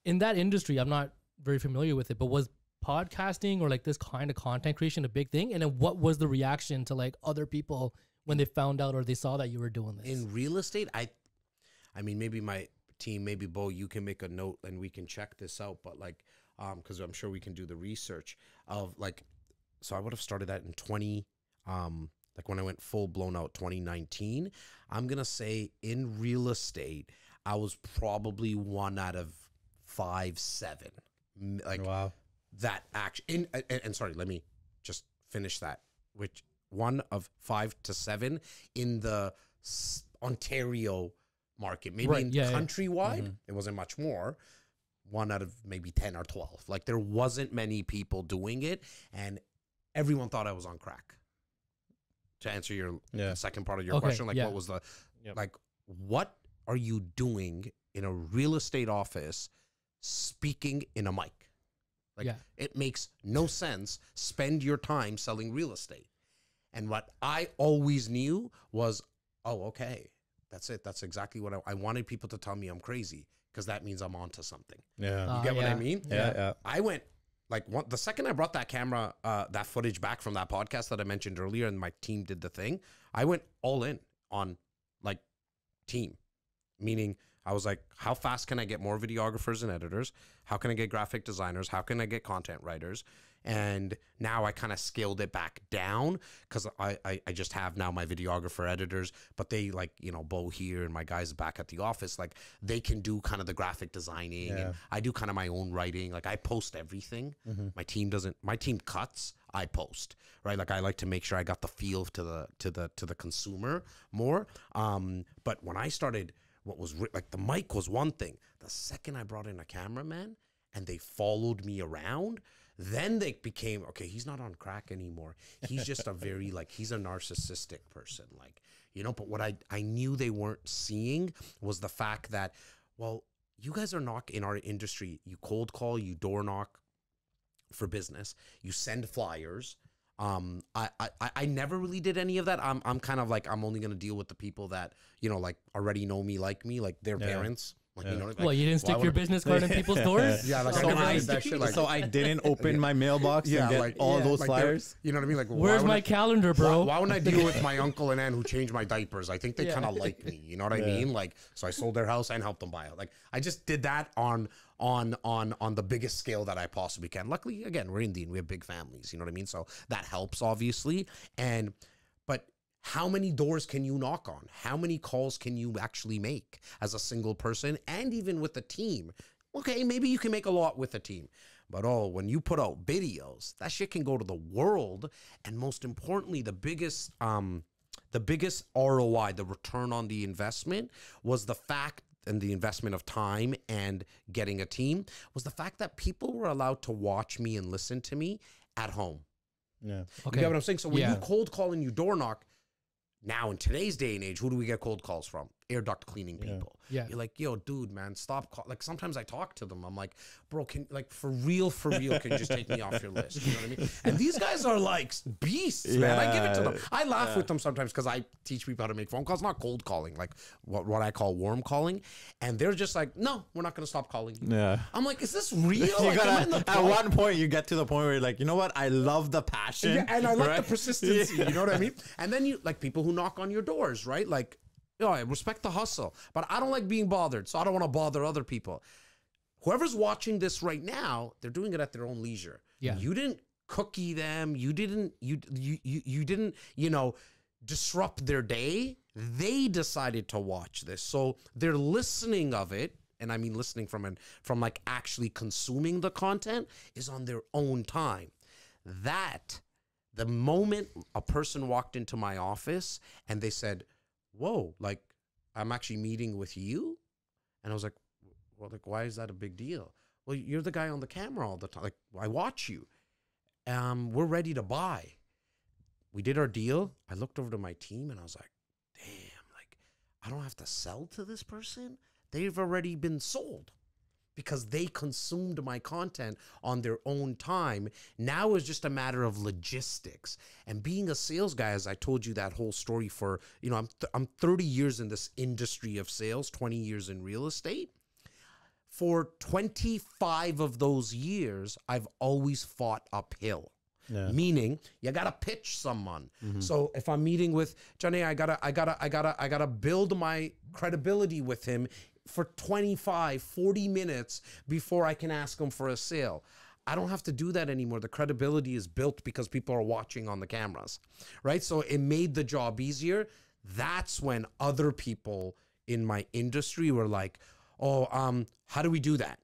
In that industry, I'm not very familiar with it, but was podcasting or like this kind of content creation a big thing? And then what was the reaction to like other people when they found out or they saw that you were doing this? In real estate, I mean, maybe my team, maybe Bo, you can make a note and we can check this out. But like, because I'm sure we can do the research of like, so I would have started that in like when I went full blown out 2019. I'm gonna say in real estate, I was probably 1 out of 5, 7. Like Wow. that action. And sorry, let me just finish that. Which one of 5 to 7 in the Ontario market. Maybe Right, in yeah, yeah. countrywide, it wasn't much more. 1 out of maybe 10 or 12. Like there wasn't many people doing it, and everyone thought I was on crack. To answer your second part of your question, like what was the like what are you doing in a real estate office speaking in a mic? Like it makes no sense. Spend your time selling real estate. And what I always knew was, oh, okay, that's it. That's exactly what I wanted people to tell me I'm crazy, because that means I'm onto something. Yeah. You get what I mean? Yeah. I went like the second I brought that camera, that footage back from that podcast that I mentioned earlier, and my team did the thing, I went all in on like team, meaning I was like, how fast can I get more videographers and editors? How can I get graphic designers? How can I get content writers? And now I kind of scaled it back down, because I just have now my videographer editors, but they like, you know, Bo here and my guys back at the office, like they can do kind of the graphic designing, and I do kind of my own writing. Like I post everything. My team cuts, I post, right? Like I like to make sure I got the feel to the consumer more. But when I started, what was like the mic was one thing. The second I brought in a cameraman and they followed me around, then they became, okay, he's not on crack anymore. He's just a very, like, he's a narcissistic person. Like, you know, but what I knew they weren't seeing was the fact that, well, you guys are not in our industry. You cold call, you door knock for business, you send flyers. I never really did any of that. I'm kind of like, I'm only going to deal with the people that, you know, like already know me, like their parents. Like, you know, like, well, you didn't stick your business card in people's doors? Yeah, like so so I didn't open my mailbox and get like, all those like flyers. You know what I mean? Like, where's my calendar, bro? Why wouldn't I deal with my uncle and aunt who changed my diapers? I think they kind of like me. You know what I mean? Like, so I sold their house and helped them buy it. Like, I just did that on the biggest scale that I possibly can. Luckily, again, we're Indian. We have big families. You know what I mean? So that helps, obviously. But how many doors can you knock on? How many calls can you actually make as a single person, and even with a team? Okay, maybe you can make a lot with a team, but when you put out videos, that shit can go to the world. And most importantly, the biggest ROI, the return on the investment, was the fact, and the investment of time and getting a team, was the fact that people were allowed to watch me and listen to me at home. Yeah. Okay. You get what I'm saying? So when you cold call and you door knock, now in today's day and age, who do we get cold calls from? Air duct cleaning people. Yeah. You're like, yo, dude, man, stop. Like sometimes I talk to them. I'm like, bro, can for real, can you just take me off your list? You know what I mean? And these guys are like beasts, man. I give it to them. I laugh with them sometimes because I teach people how to make phone calls, not cold calling, like what I call warm calling. And they're just like, no, we're not going to stop calling you. Yeah. I'm like, is this real? You gotta, at one point, you get to the point where you're like, you know what? I love the passion. Yeah, and I like the persistency. You know what I mean? And then you like people who knock on your doors, right? Like, I respect the hustle, but I don't like being bothered, so I don't want to bother other people. Whoever's watching this right now, they're doing it at their own leisure. Yeah. You didn't cookie them. You didn't, disrupt their day. They decided to watch this. So they're listening of it. And I mean, listening from like actually consuming the content is on their own time. That the moment a person walked into my office and they said, whoa, like, I'm actually meeting with you. And I was like, well, like, why is that a big deal? Well, you're the guy on the camera all the time. Like, I watch you. We're ready to buy. We did our deal. I looked over to my team and I was like, damn, like, I don't have to sell to this person. They've already been sold because they consumed my content on their own time. Now it's just a matter of logistics. And being a sales guy, as I told you that whole story for, I'm 30 years in this industry of sales, 20 years in real estate. For 25 of those years, I've always fought uphill. Yeah. Meaning you gotta pitch someone. So if I'm meeting with Johnny, I gotta build my credibility with him for 25, 40 minutes before I can ask him for a sale. I don't have to do that anymore. The credibility is built because people are watching on the cameras, right? So it made the job easier. That's when other people in my industry were like, how do we do that?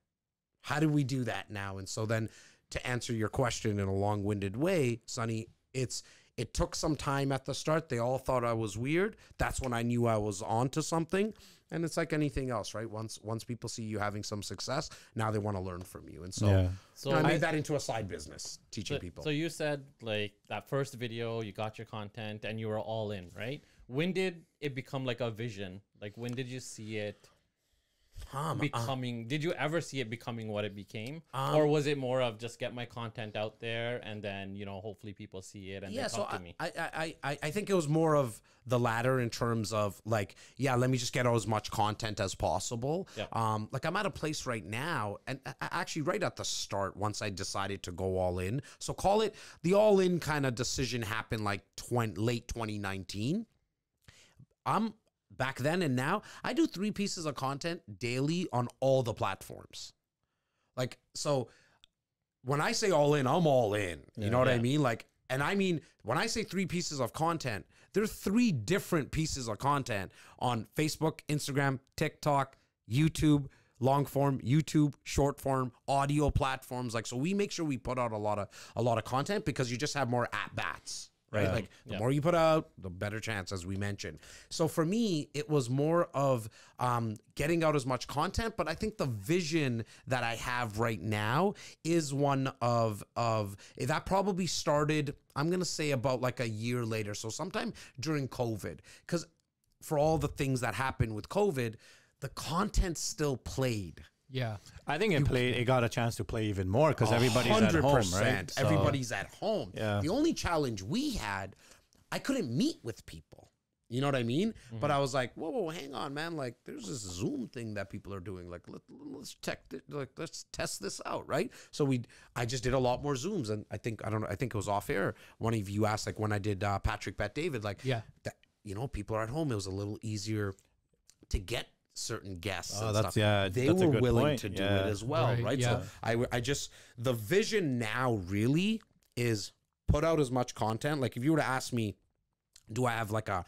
How do we do that now? And so then to answer your question in a long-winded way, Sonny, it's It took some time at the start. They all thought I was weird. That's when I knew I was onto something. And it's like anything else, right? Once people see you having some success, now they want to learn from you. And so, So you know, I made that into a side business, teaching so, people. So you said like that first video, you got your content and you were all in, right? When did it become like a vision? Like when did you see it becoming, did you ever see it becoming what it became? Or was it more of just get my content out there and then, you know, hopefully people see it and they come to me? I think it was more of the latter in terms of like, yeah, let me just get as much content as possible. Yeah. Like I'm at a place right now, and actually right at the start, once I decided to go all in, so call it the all in kind of decision happened like late 2019. Back then and now, I do 3 pieces of content daily on all the platforms. Like, so when I say all in, I'm all in. You know what I mean? Like, and I mean, when I say 3 pieces of content, there are 3 different pieces of content on Facebook, Instagram, TikTok, YouTube, long form, YouTube, short form, audio platforms. Like, so we make sure we put out a lot of content because you just have more at bats. Right. Yeah. Like the more you put out, the better chance, as we mentioned. So for me, it was more of getting out as much content. But I think the vision that I have right now is one of that probably started, I'm going to say about like a year later. So sometime during COVID, because for all the things that happened with COVID, the content still played. Yeah. I think it got a chance to play even more because everybody's at home, right? So, everybody's at home. Yeah. The only challenge we had, I couldn't meet with people. You know what I mean? Mm-hmm. But I was like, whoa, hang on, man. Like, there's this Zoom thing that people are doing. Like, let's test this out, right? So I just did a lot more Zooms, and I think it was off air. One of you asked, like, when I did Patrick Bet David, like, that, you know, people are at home. It was a little easier to get certain guests and stuff. They were willing to do it as well, right? Yeah. So I just, the vision now really is put out as much content. Like if you were to ask me, do I have like a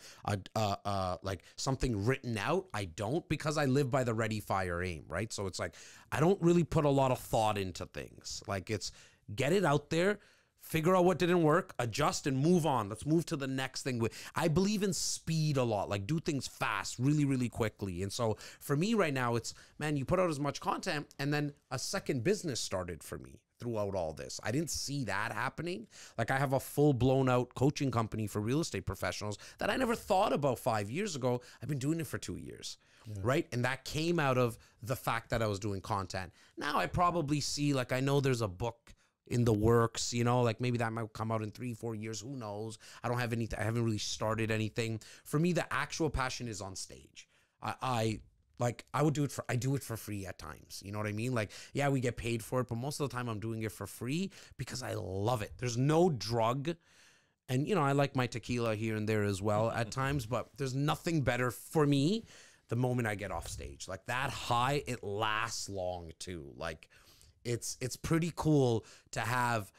like something written out? I don't, because I live by the ready, fire, aim, right? So it's like I don't really put a lot of thought into things. Like it's get it out there, figure out what didn't work, adjust and move on. Let's move to the next thing. I believe in speed a lot, like do things fast, really, really quickly. And so for me right now, it's, man, you put out as much content and then a second business started for me throughout all this. I didn't see that happening. Like I have a full blown out coaching company for real estate professionals that I never thought about 5 years ago. I've been doing it for 2 years. Right. And that came out of the fact that I was doing content. Now I probably see, like, I know there's a book in the works, you know, like maybe that might come out in 3-4 years. Who knows? I don't have anything. I haven't really started anything. For me, the actual passion is on stage. I do it for free at times. You know what I mean? Like, yeah, we get paid for it, but most of the time I'm doing it for free because I love it. There's no drug. And, you know, I like my tequila here and there as well at times, but there's nothing better for me the moment I get off stage. Like that high, it lasts long too. Like, it's pretty cool to have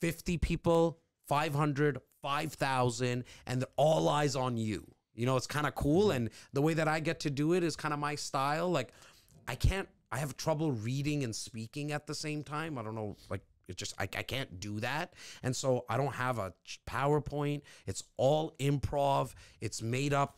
50 people, 500, 5,000, and all eyes on you. You know, it's kind of cool. And the way that I get to do it is kind of my style. Like I have trouble reading and speaking at the same time. I don't know, like it's just, I can't do that. And so I don't have a PowerPoint. It's all improv. It's made up.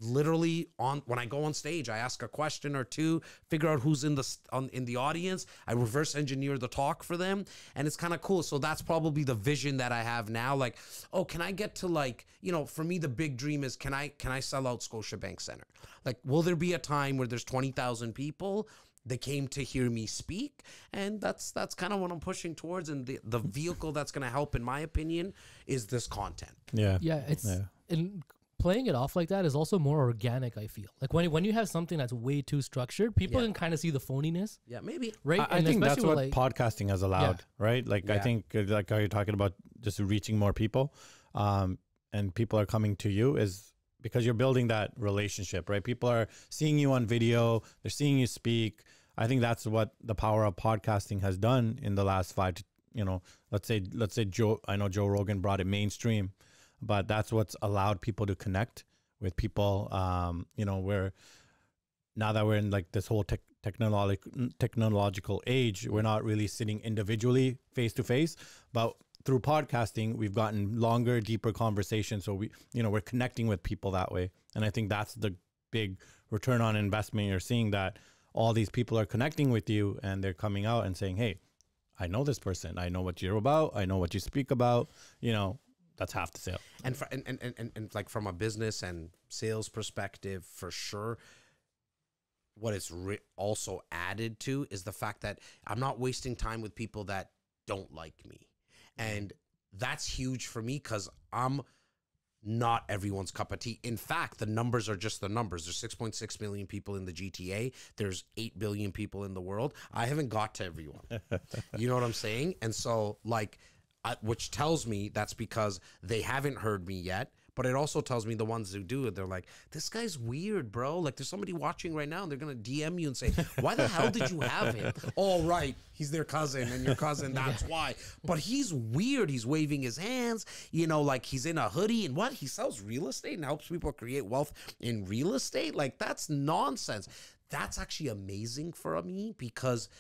Literally when I go on stage, I ask a question or two, figure out who's in the audience. I reverse engineer the talk for them, and it's kind of cool. So that's probably the vision that I have now. Like, oh, can I get to, like, you know, for me the big dream is can I sell out Scotiabank Center? Like, will there be a time where there's 20,000 people? They came to hear me speak, and that's kind of what I'm pushing towards. And the vehicle that's going to help, in my opinion, is this content. And playing it off like that is also more organic, I feel. Like when you have something that's way too structured, people can kind of see the phoniness. Yeah, maybe. Right? I think that's what podcasting has allowed, right? Like, I think, like how you're talking about just reaching more people, and people are coming to you is because you're building that relationship, right? People are seeing you on video, they're seeing you speak. I think that's what the power of podcasting has done in the last 5 to, you know, let's say I know Joe Rogan brought it mainstream, but that's what's allowed people to connect with people. You know, where now that we're in like this whole technological age, we're not really sitting individually face to face, but through podcasting, we've gotten longer, deeper conversations. So we're connecting with people that way. And I think that's the big return on investment. You're seeing that all these people are connecting with you and they're coming out and saying, hey, I know this person. I know what you're about. I know what you speak about. That's half the sale. And like from a business and sales perspective, for sure, what it's also added to is the fact that I'm not wasting time with people that don't like me. And that's huge for me because I'm not everyone's cup of tea. In fact, the numbers are just the numbers. There's 6.6 million people in the GTA. There's 8 billion people in the world. I haven't got to everyone. You know what I'm saying? And so, like, which tells me that's because they haven't heard me yet. But it also tells me the ones who do it, they're like, this guy's weird, bro. Like, there's somebody watching right now, and they're going to DM you and say, why the hell did you have him? Oh, right. He's their cousin, and your cousin, that's why. But he's weird. He's waving his hands. Like, he's in a hoodie. And what? He sells real estate and helps people create wealth in real estate? Like, that's nonsense. That's actually amazing for me because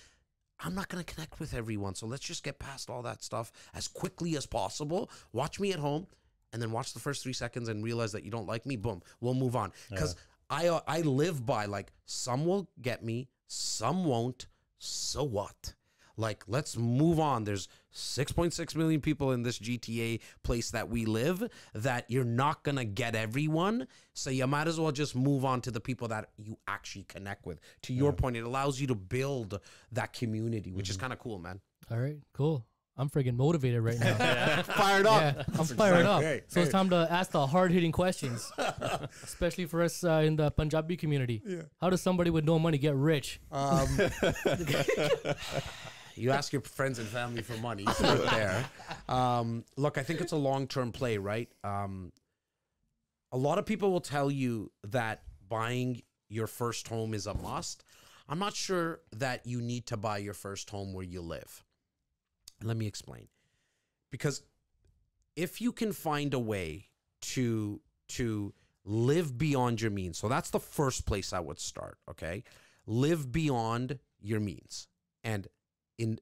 I'm not going to connect with everyone. So let's just get past all that stuff as quickly as possible. Watch me at home. And then watch the first 3 seconds and realize that you don't like me. Boom, we'll move on. Because I live by, like, some will get me, some won't. So what? Like, let's move on. There's 6.6 million people in this GTA place that we live that you're not going to get everyone. So you might as well just move on to the people that you actually connect with. To your point, it allows you to build that community, which is kind of cool, man. All right, cool. I'm freaking motivated right now. Fired up. Yeah, I'm fired up. Hey, So it's time to ask the hard-hitting questions, especially for us in the Punjabi community. Yeah. How does somebody with no money get rich? You ask your friends and family for money right there. Look, I think it's a long-term play, right? A lot of people will tell you that buying your first home is a must. I'm not sure that you need to buy your first home where you live. Let me explain. Because if you can find a way to live beyond your means, so that's the first place I would start, okay? Live beyond your means and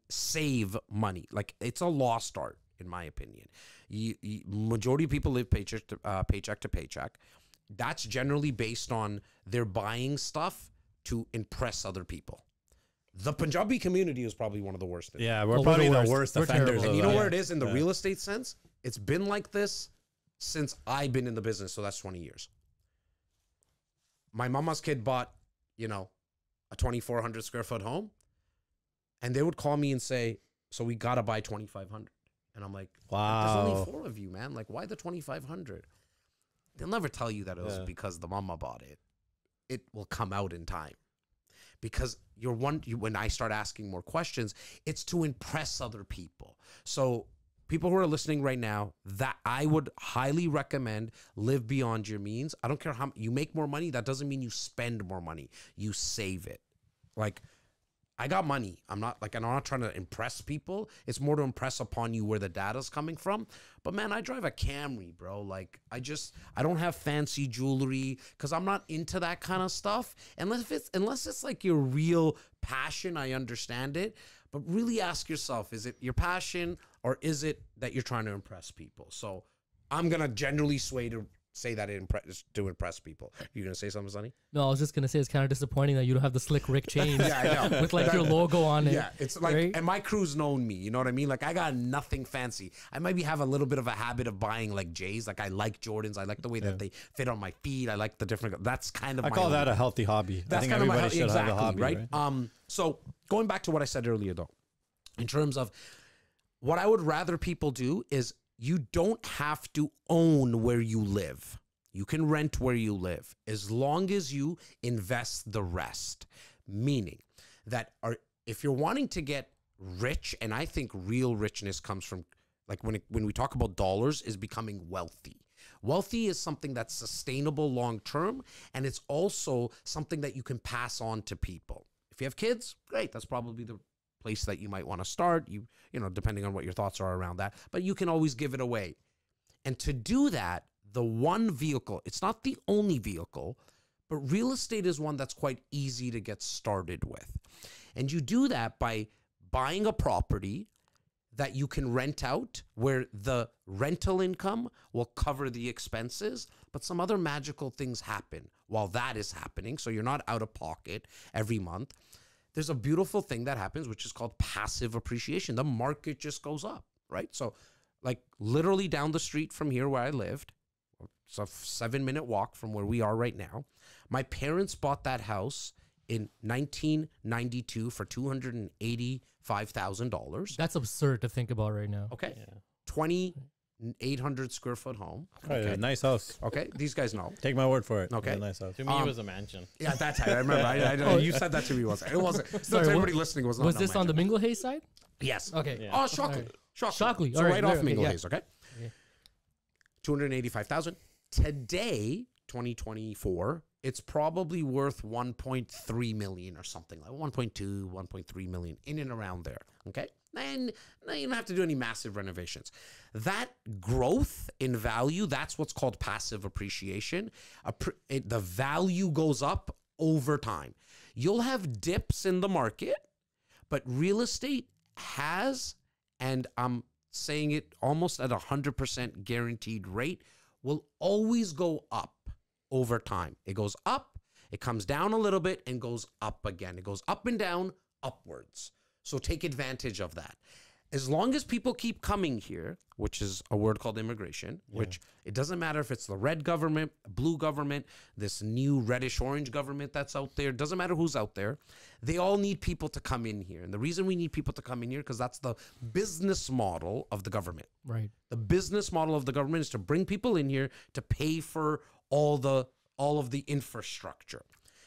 save money. Like, it's a lost art, in my opinion. Majority of people live paycheck to paycheck. That's generally based on they're buying stuff to impress other people. The Punjabi community is probably one of the worst. Yeah, we're probably the worst We're offenders. terrible. And of you know that. where it is in the real estate sense? It's been like this since I've been in the business. So that's 20 years. My mama's kid bought, a 2,400 square foot home. And they would call me and say, so we got to buy 2,500. And I'm like, wow. there's only 4 of you, man. Like, why the 2,500? They'll never tell you that it was because the mama bought it. It will come out in time. Because when I start asking more questions, it's to impress other people. So people who are listening right now, that I would highly recommend live beyond your means. I don't care how you make more money. That doesn't mean you spend more money. You save it. Like, I got money. I'm not trying to impress people. It's more to impress upon you where the data's coming from. But man, I drive a Camry, bro. Like, I don't have fancy jewelry because I'm not into that kind of stuff. Unless it's like your real passion, I understand it. But really ask yourself, is it your passion or is it that you're trying to impress people? So I'm going to generally sway to say that to impress people. You gonna say something, Sonny? No, I was just gonna say it's kind of disappointing that you don't have the slick Rick chains. Yeah, I know. With like your logo on it. Yeah, it's like, right? and my crew's known me. You know what I mean? Like, I got nothing fancy. I maybe have a little bit of a habit of buying like J's. Like, I like Jordans. I like the way that they fit on my feet. I like the different. That's kind of. I call that a healthy hobby. That's I think kind of my everybody should exactly, have a hobby, right? So going back to what I said earlier, though, in terms of what I would rather people do is you don't have to own where you live. You can rent where you live as long as you invest the rest. Meaning that if you're wanting to get rich, and I think real richness comes from, like, when we talk about dollars, is becoming wealthy. Wealthy is something that's sustainable long term, and it's also something that you can pass on to people. If you have kids, great. That's probably the place that you might want to start. You know, depending on what your thoughts are around that, but you can always give it away. And to do that, the one vehicle, it's not the only vehicle, but real estate is one that's quite easy to get started with. And you do that by buying a property that you can rent out where the rental income will cover the expenses, but some other magical things happen while that is happening. So you're not out of pocket every month. There's a beautiful thing that happens, which is called passive appreciation. The market just goes up, right? So like literally down the street from here where I lived, it's a 7-minute walk from where we are right now. My parents bought that house in 1992 for $285,000. That's absurd to think about right now. Okay. 2,800 square foot home. Okay. Nice house. Okay. These guys know. Take my word for it. Okay. Nice house. To me, it was a mansion. Yeah, that time. I remember. I know. You said that to me once. It wasn't. Sorry, Everybody listening was not. Was this on the Mingle Hayes side? Yes. Okay. Yeah. Oh, Shockley. Right. Shockley. Shockley. So All right off okay, Mingle yeah. Hayes, okay? Yeah. 285,000. Today, 2024, it's probably worth 1.3 million or something like 1.2, 1.3 million, in and around there. Okay. And now you don't have to do any massive renovations. That growth in value, that's what's called passive appreciation. The value goes up over time. You'll have dips in the market, but real estate has, and I'm saying it almost at 100% guaranteed rate, will always go up over time. It goes up, it comes down a little bit, and goes up again. It goes up and down, upwards. So take advantage of that. As long as people keep coming here, which is a word called immigration, which it doesn't matter if it's the red government, blue government, this new reddish-orange government that's out there, doesn't matter who's out there, they all need people to come in here. And the reason we need people to come in here, because that's the business model of the government. Right. The business model of the government is to bring people in here to pay for all of the infrastructure.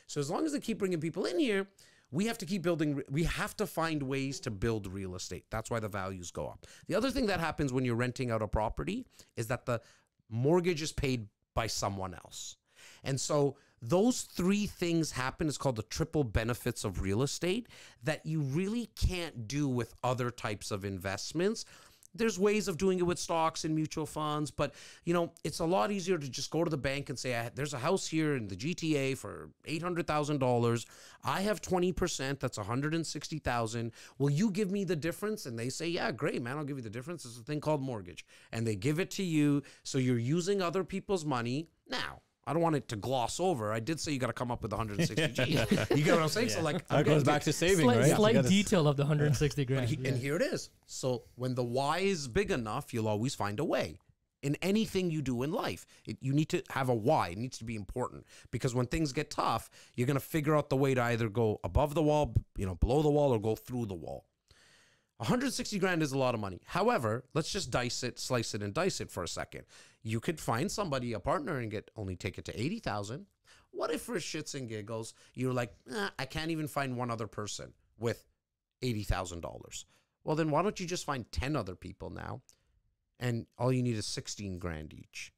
So as long as they keep bringing people in here, we have to keep building. We have to find ways to build real estate. That's why the values go up. The other thing that happens when you're renting out a property is that the mortgage is paid by someone else. And so those three things happen. It's called the triple benefits of real estate that you really can't do with other types of investments. There's ways of doing it with stocks and mutual funds, but it's a lot easier to just go to the bank and say, there's a house here in the GTA for $800,000. I have 20%. That's $160,000. Will you give me the difference? And they say, yeah, great, man. I'll give you the difference. It's a thing called mortgage. And they give it to you. So you're using other people's money. Now, I don't want it to gloss over. I did say you got to come up with 160 G. You get what I'm saying? So that goes back to saving, Slight, right? slight detail of the 160 grand. And here it is. So when the why is big enough, you'll always find a way. In anything you do in life, you need to have a why. It needs to be important, because when things get tough, you're going to figure out the way to either go above the wall, below the wall, or go through the wall. 160 grand is a lot of money. However, let's just slice it and dice it for a second. You could find somebody, a partner, and only take it to 80,000. What if for shits and giggles, you're like, I can't even find one other person with $80,000. Well, then why don't you just find 10 other people now? And all you need is 16 grand each.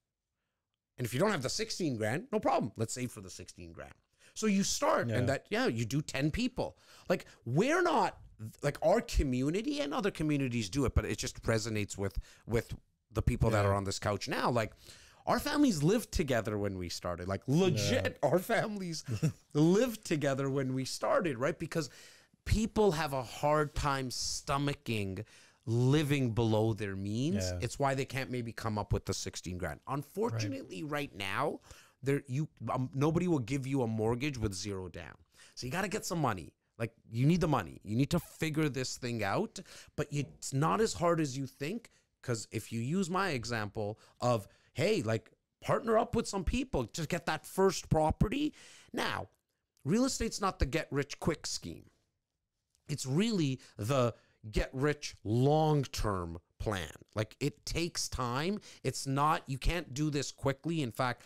And if you don't have the 16 grand, no problem. Let's save for the 16 grand. So you start and you do 10 people. Like, we're not, like, our community, and other communities do it, but it just resonates with the people that are on this couch now. Like, our families lived together when we started. Like, legit, our families lived together when we started, right? Because people have a hard time stomaching living below their means. Yeah. It's why they can't maybe come up with the 16 grand. Unfortunately, right now, nobody will give you a mortgage with zero down. So you got to get some money. Like, you need the money. You need to figure this thing out, but it's not as hard as you think. Because if you use my example of, hey, like, partner up with some people to get that first property. Now, real estate's not the get rich quick scheme. It's really the get rich long-term plan. Like, it takes time. It's not, you can't do this quickly. In fact,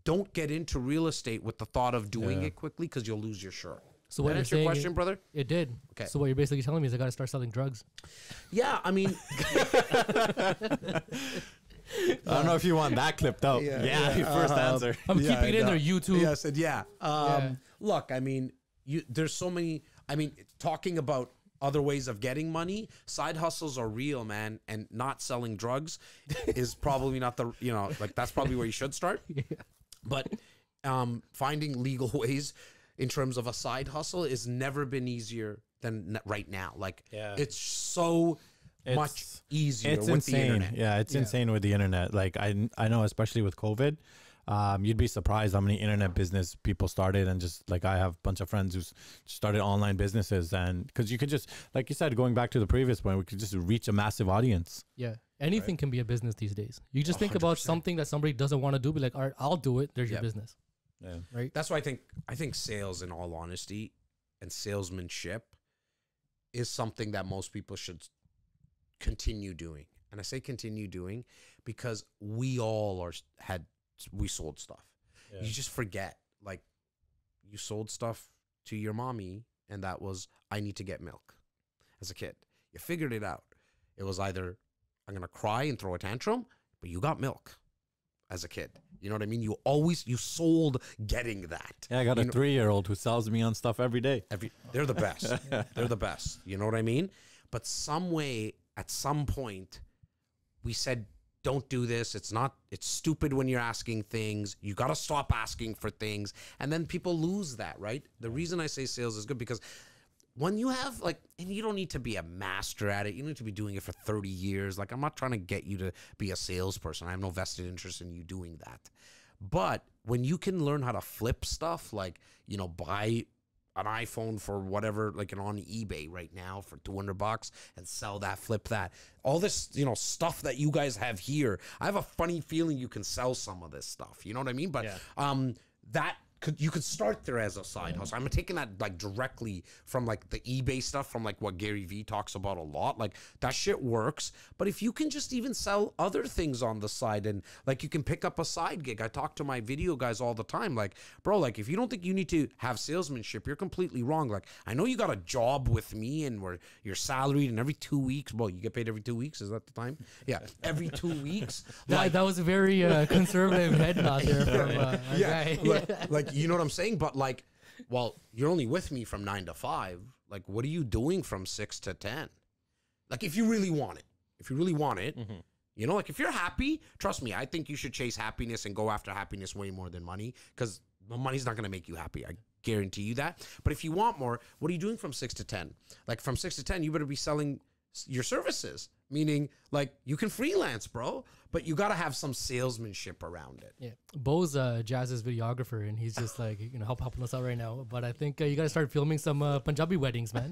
don't get into real estate with the thought of doing it quickly, because you'll lose your shirt. So what answer your question, brother? It did. Okay. So what you're basically telling me is I got to start selling drugs. Yeah, I mean, I don't know if you want that clipped out. First answer. I'm keeping it in there. YouTube. Yeah, I said Look, I mean, there's so many. I mean, talking about other ways of getting money, side hustles are real, man, and not selling drugs is probably not the that's probably where you should start. But finding legal ways in terms of a side hustle has never been easier than right now. Like, it's so much easier It's with insane. the internet. Yeah, it's insane with the internet. Like I know, especially with COVID, you'd be surprised how many internet business people started, and just like I have a bunch of friends who started online businesses, and because you could just, like you said, going back to the previous point, we could just reach a massive audience. Yeah. Anything can be a business these days. You just think about 100%. something that somebody doesn't want to do, be like, all right, I'll do it. There's your business. Yeah. Right. That's why I think sales, in all honesty, and salesmanship is something that most people should continue doing. And I say continue doing because we all we sold stuff. Yeah. You just forget, like, you sold stuff to your mommy, and that was, I need to get milk as a kid. You figured it out. It was either I'm going to cry and throw a tantrum, but you got milk as a kid. You know what I mean? You sold getting that. Yeah, I got a 3-year-old who sells me on stuff every day. They're the best. They're the best. You know what I mean? But some way, at some point, we said, don't do this. It's stupid when you're asking things. You got to stop asking for things. And then people lose that, right? The reason I say sales is good because when you have, like, and you don't need to be a master at it. You don't need to be doing it for 30 years. Like, I'm not trying to get you to be a salesperson. I have no vested interest in you doing that. But when you can learn how to flip stuff, like, you know, buy an iPhone for whatever, like, on eBay right now for $200 and sell that, flip that. All this, you know, stuff that you guys have here. I have a funny feeling you can sell some of this stuff. You know what I mean? But you could start there as a side hustle. I'm taking that, like, directly from, like, the eBay stuff, from, like, what Gary Vee talks about a lot. Like, that shit works. But if you can just even sell other things on the side, and, like, you can pick up a side gig. I talk to my video guys all the time. Like, bro, like, if you don't think you need to have salesmanship, you're completely wrong. Like, I know you got a job with me and where you're salaried, and every 2 weeks, well, you get paid every 2 weeks. Is that the time? Yeah, every 2 weeks. That was a very conservative head nod there from our guy. Like, you know what I'm saying? But, like, well, you're only with me from 9 to 5. Like, what are you doing from 6 to 10? Like, if you really want it, you know, like, if you're happy, trust me, I think you should chase happiness and go after happiness way more than money, because the money's not going to make you happy. I guarantee you that. But if you want more, what are you doing from 6 to 10? Like, from 6 to 10, you better be selling your services, meaning, like, you can freelance, bro, but you got to have some salesmanship around it. Yeah, Bo's Jazz's videographer, and he's just like, you know, helping us out right now. But I think you got to start filming some Punjabi weddings, man.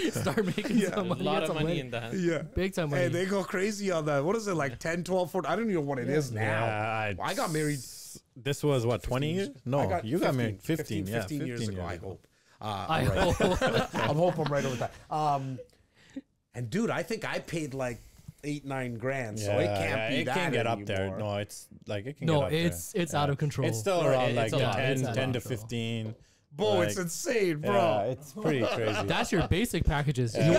Start making some money. A lot of some money wedding. in that. Yeah. Big time money. Hey, they go crazy on that. What is it, like 10, 12, 14? I don't even know what it is now. Yeah, I got married. This was what, 20 years? No, you got married 15 years ago, I hope. I right. hope. I'm hoping I'm right over that. And dude, I think I paid like 8-9 grand, so it can't be it that can't get anymore. up there. No, it's like it can No, get up there. it's out of control. It's still around it's like a lot. 10 It's out to of control. 15. Bro, it's Like, insane, bro. Yeah, it's pretty crazy. That's your basic packages. You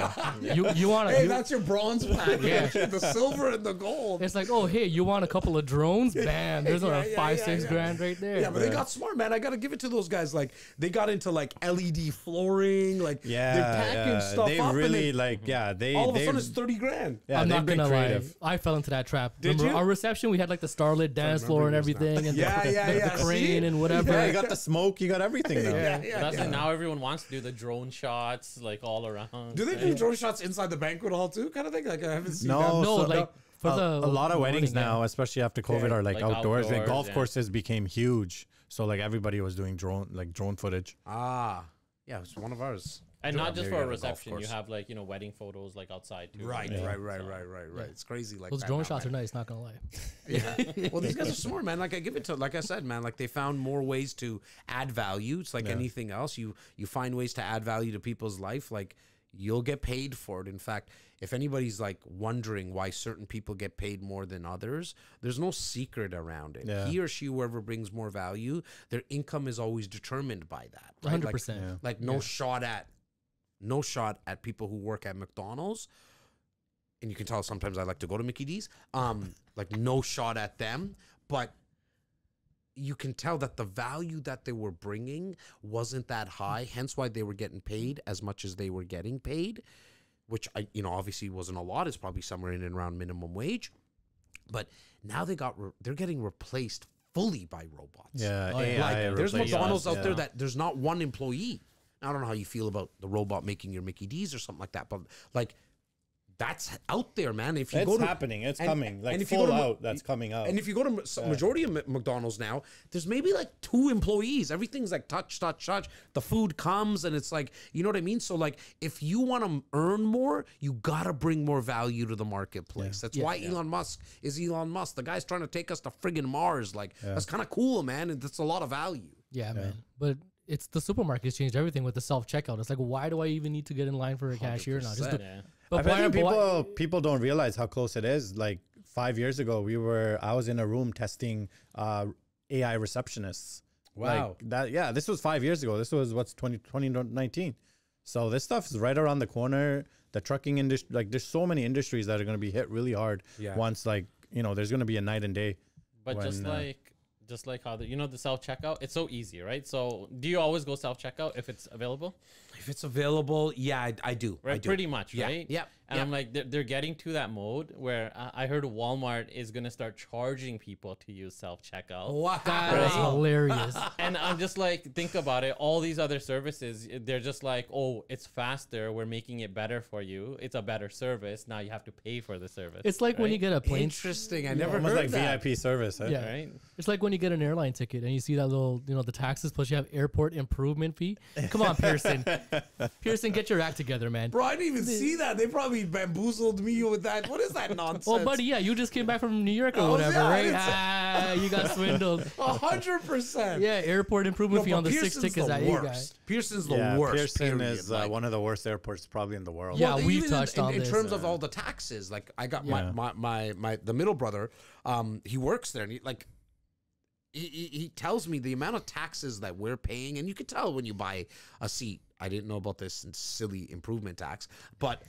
want to. Hey, that's your bronze package. Yeah. The silver and the gold. It's like, oh, hey, you want a couple of drones? Bam, there's another 5-6 grand right there. Yeah, but they got smart, man. I gotta give it to those guys. Like, they got into like LED flooring, like they're packing stuff they up, really and like they all of a they, sudden it's 30 grand. yeah, I'm they've not been gonna creative. lie. I fell into that trap. Did Remember you? our reception? We had like the starlit dance floor and everything, and Yeah, the crane see? and whatever. Yeah, you got the smoke, you got everything now. That's like now everyone wants to do the drone shots like all around. Do they do drone shots inside the banquet hall too, kind of thing? Like, I haven't seen that. No, so like for a lot of weddings wedding, now, especially after COVID, are like, Like outdoors. Like outdoors, golf yeah. courses became huge, so like everybody was doing drone footage. Ah, yeah, it's one of ours. And not just Maybe for at a a golf reception, you course. have like, you know, wedding photos like outside too. Right. Yeah. It's crazy. Like Those that drone now, shots man. are nice. Not gonna lie. Yeah. Well, these guys are smart, man. Like, I give it to, like I said, man, like they found more ways to add value. It's like anything else. You find ways to add value to people's life. Like, you'll get paid for it. In fact, if anybody's like wondering why certain people get paid more than others, there's no secret around it. Yeah. He or she, whoever brings more value, their income is always determined by that. Right? 100%. Like no shot at people who work at McDonald's. And you can tell sometimes I like to go to Mickey D's. Like, no shot at them, but you can tell that the value that they were bringing wasn't that high, hence why they were getting paid as much as they were getting paid, which obviously wasn't a lot. It's probably somewhere in and around minimum wage. But now they're getting replaced fully by robots. Yeah, yeah. AI Like, there's replaced McDonald's us, out there that there's not one employee. I don't know how you feel about the robot making your Mickey D's or something like that, but like, That's out there, man. If you It's go to happening. It's and- coming. Like and if you go full to- out, that's coming out. And if you go to majority of McDonald's now, there's maybe like 2 employees. Everything's like touch. The food comes and it's like, you know what I mean? So like, if you want to earn more, you got to bring more value to the marketplace. That's why Elon Musk is Elon Musk. The guy's trying to take us to friggin' Mars. Like, that's kind of cool, man. And that's a lot of value. Yeah, man. But it's the supermarkets changed everything with the self-checkout. It's like, why do I even need to get in line for a cashier now? Just do, Yeah. but I think why, people don't realize how close it is. Like 5 years ago, I was in a room testing AI receptionists. Wow. Like that. Yeah, this was 5 years ago. This was 2019. So this stuff is right around the corner. The trucking industry, like there's so many industries that are going to be hit really hard once, like, you know, there's going to be a night and day. But when, just like how the self checkout, it's so easy, right? So do you always go self checkout if it's available? If it's available, yeah, I do. Right, I do. pretty much, Yeah, right? yeah, And I'm like, they're getting to that mode where I heard Walmart is gonna start charging people to use self checkout. Wow. that is hilarious. And I'm just like, think about it. All these other services, they're just like, oh, it's faster. We're making it better for you. It's a better service. Now you have to pay for the service. It's like when you get a plane. Interesting. I never almost heard like that. VIP service. Huh? Yeah. right. It's like when you get an airline ticket and you see that little, the taxes plus you have airport improvement fee. Come on, Pearson. Pearson, get your act together, man. Bro, I didn't even see that. They probably bamboozled me with that. What is that nonsense? Well, buddy, yeah, you just came back from New York or Oh, whatever, yeah, I right? didn't You got swindled. 100%. Yeah, airport improvement No, fee but on the Pearson's 6 tickets the that you got. worst. Pearson's the Yeah, worst. Pearson period. is Like, one of the worst airports probably in the world. Yeah, we've even touched on in this. terms of all the taxes. Like I got the middle brother. He works there, and he tells me the amount of taxes that we're paying, and you can tell when you buy a seat. I didn't know about this silly improvement tax, but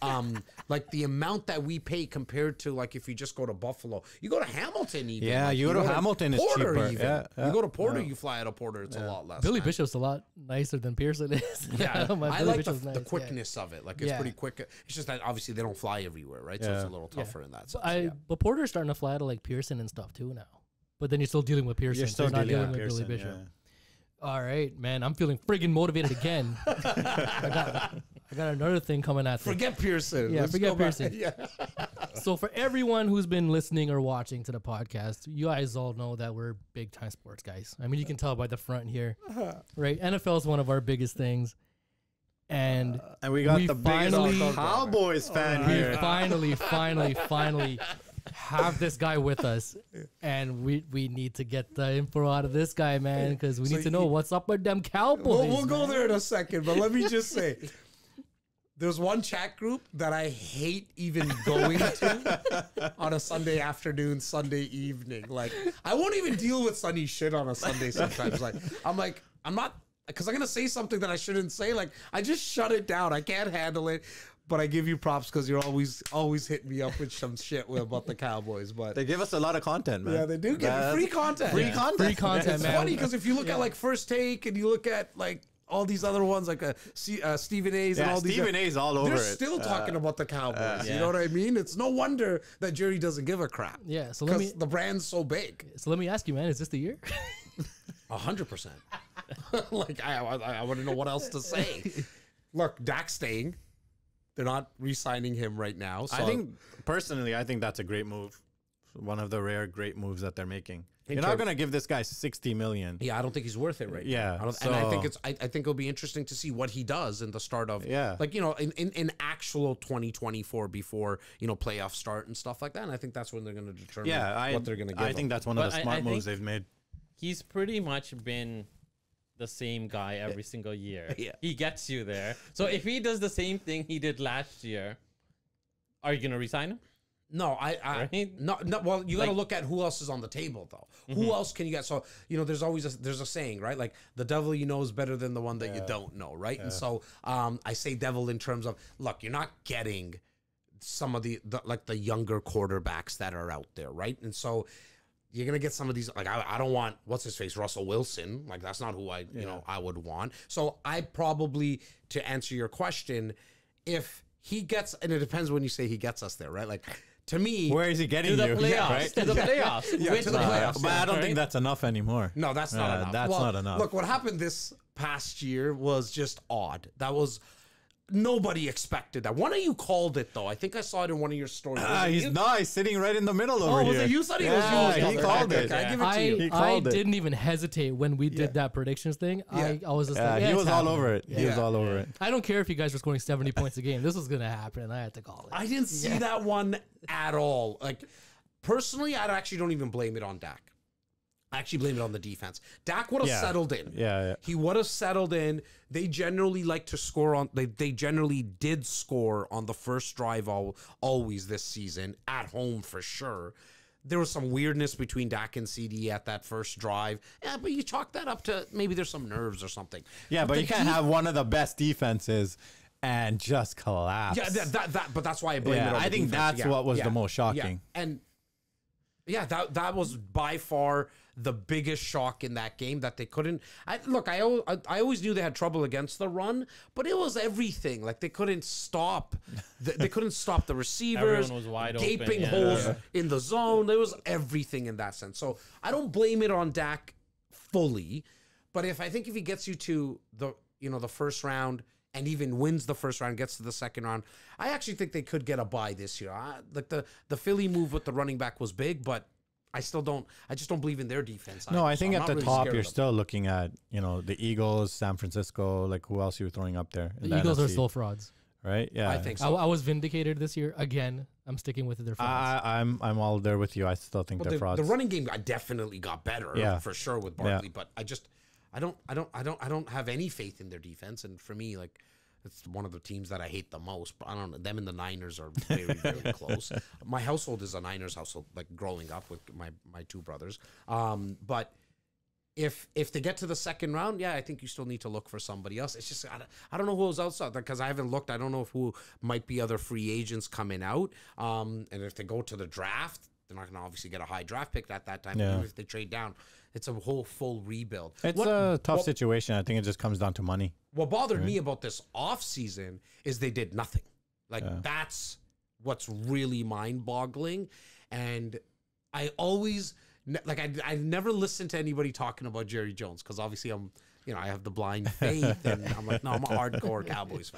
like the amount that we pay compared to like if you just go to Buffalo, you go to Hamilton even. Yeah, like, you go to Hamilton, it's Porter cheaper. even. Yeah, yeah. You go to Porter, you fly out of Porter, it's a lot less. Billy man. Bishop's a lot nicer than Pearson is. Yeah, My I Billy like Bishop's the nice, yeah. quickness of it. Like it's Yeah. pretty quick. It's just that obviously they don't fly everywhere, right? So it's a little tougher in that sense. But Porter's starting to fly to like Pearson and stuff too now. But then you're still dealing with Pearson. You're so still you're not dealing dealing with with Billy Pearson, Bishop. All right, man. I'm feeling friggin' motivated again. I got another thing coming at me. Forget Pearson. Yeah, Let's forget go back. Pearson. Yeah. So for everyone who's been listening or watching to the podcast, you guys all know that we're big time sports guys. I mean, you can tell by the front here, right? NFL is one of our biggest things. And we got the finally- biggest Cowboys fan we here. finally have this guy with us, and we need to get the info out of this guy, man, because we So need to know what's up with them Cowboys. We'll go man. there in a second, but let me just say, there's one chat group that I hate even going to on a Sunday afternoon, Sunday evening. Like, I won't even deal with Sunny shit on a Sunday sometimes. I'm not, because I'm going to say something that I shouldn't say. Like, I just shut it down. I can't handle it. But I give you props because you're always hitting me up with some shit about the Cowboys. But They give us a lot yeah, lot man. they do give free content. Free content. Free content, It's man. funny because if you look at like First Take and you look at like all these other ones like Stephen A's and Yeah, all these, Stephen A's all over they're it. still talking about the Cowboys. You yeah. know what I mean? It's no wonder that Jerry doesn't give a crap. Yeah, so let me Because the brand's so big. ask you, man, is this the year? 100%. Like I want to know what else to say. Look, Dak's staying. They're not re-signing him right now. So I think that's a great move. One of the rare great moves that they're making. You're not going to give this guy $60 million. yeah, I don't think he's worth it right Yeah, now. And I think I think it'll be interesting to see what he does in the start of like, you know, in actual 2024 before, you know, playoffs start and stuff like that. And I think that's when they're going to determine what they're going to give I think that's one of the smart moves they've made. He's pretty much been the same guy every single year. Yeah. He gets you there. So if he does the same thing he did last year, are you gonna resign him? No, Right? no. Well, you got to look at who else is on the table, though. Who else can you get? So you know, there's a saying, right? Like the devil you know is better than the one that you don't know, right? And so I say devil in terms of, look, you're not getting some of the younger quarterbacks that are out there, right? And so you're gonna get some of these. Like I don't want what's his face, Russell Wilson. Like that's not who I would want. So I probably, to answer your question, if he gets, and it depends when you say he gets us there, right? Like. To me, Where is he getting To the you? playoffs. Right? To the playoffs. Yeah, With to the playoffs. But I don't right? think that's enough anymore. no, that's not enough. That's not enough. Look, what happened this past year was just odd. That was nobody expected that. One of you called it though. I think I saw it in one of your stories. Was it He's you? not. He's sitting right in the middle over Was here. it you? Said he Yeah, was you. he called it. I give it to you. He I called it. didn't even hesitate when we did that predictions thing. I was just like, he it's was all happening. over it. He was Yeah. all over it. I don't care if you guys were scoring 70 points a game. This was gonna happen, and I had to call it. I didn't see that one at all. Like, personally, I actually don't even blame it on Dak. I actually blame it on the defense. Dak would have Yeah. settled in. Yeah. He would have settled in. They generally like to score on. They generally did score on the first drive always this season at home for sure. There was some weirdness between Dak and CD at that first drive. Yeah, but you chalk that up to maybe there's some nerves or something. Yeah, but the you can't have one of the best defenses and just collapse. Yeah, but that's why I blame it on the I think defense. that's what was the most shocking. Yeah. And yeah, that was by far the biggest shock in that game that they couldn't. I always knew they had trouble against the run, but it was everything. Like they couldn't stop. They couldn't stop the receivers. Everyone was wide gaping open, yeah. holes in the zone. There was everything in that sense. So I don't blame it on Dak fully, but if he gets you to the first round and even wins the first round, gets to the second round, I actually think they could get a bye this year. Like the Philly move with the running back was big, but I just don't believe in their defense. No, I think I'm at not the really top, scared you're of them. still looking at, the Eagles, San Francisco, like who else you were throwing up there? in The Eagles are NFC, still frauds. right? Yeah. I think so. I was vindicated this year again. I'm sticking with their frauds. I'm all there with you. I still think Well, they're frauds. the running game definitely got better, Yeah. for sure with Barkley. But I don't have any faith in their defense. And for me, like, it's one of the teams that I hate the most. But I don't know. Them and the Niners are very, very close. My household is a Niners household, like growing up with my two brothers. But if they get to the second round, yeah, I think you still need to look for somebody else. It's just I don't know who's outside because I haven't looked. I don't know who might be other free agents coming out. And if they go to the draft, they're not going to obviously get a high draft pick at that time. Yeah. Even if they trade down, it's a whole full rebuild. it's a tough situation. I think it just comes down to money. What bothered me about this offseason is they did nothing. Like, that's what's really mind-boggling. And I always, I never listened to anybody talking about Jerry Jones because obviously I have the blind faith and I'm like, no, I'm a hardcore Cowboys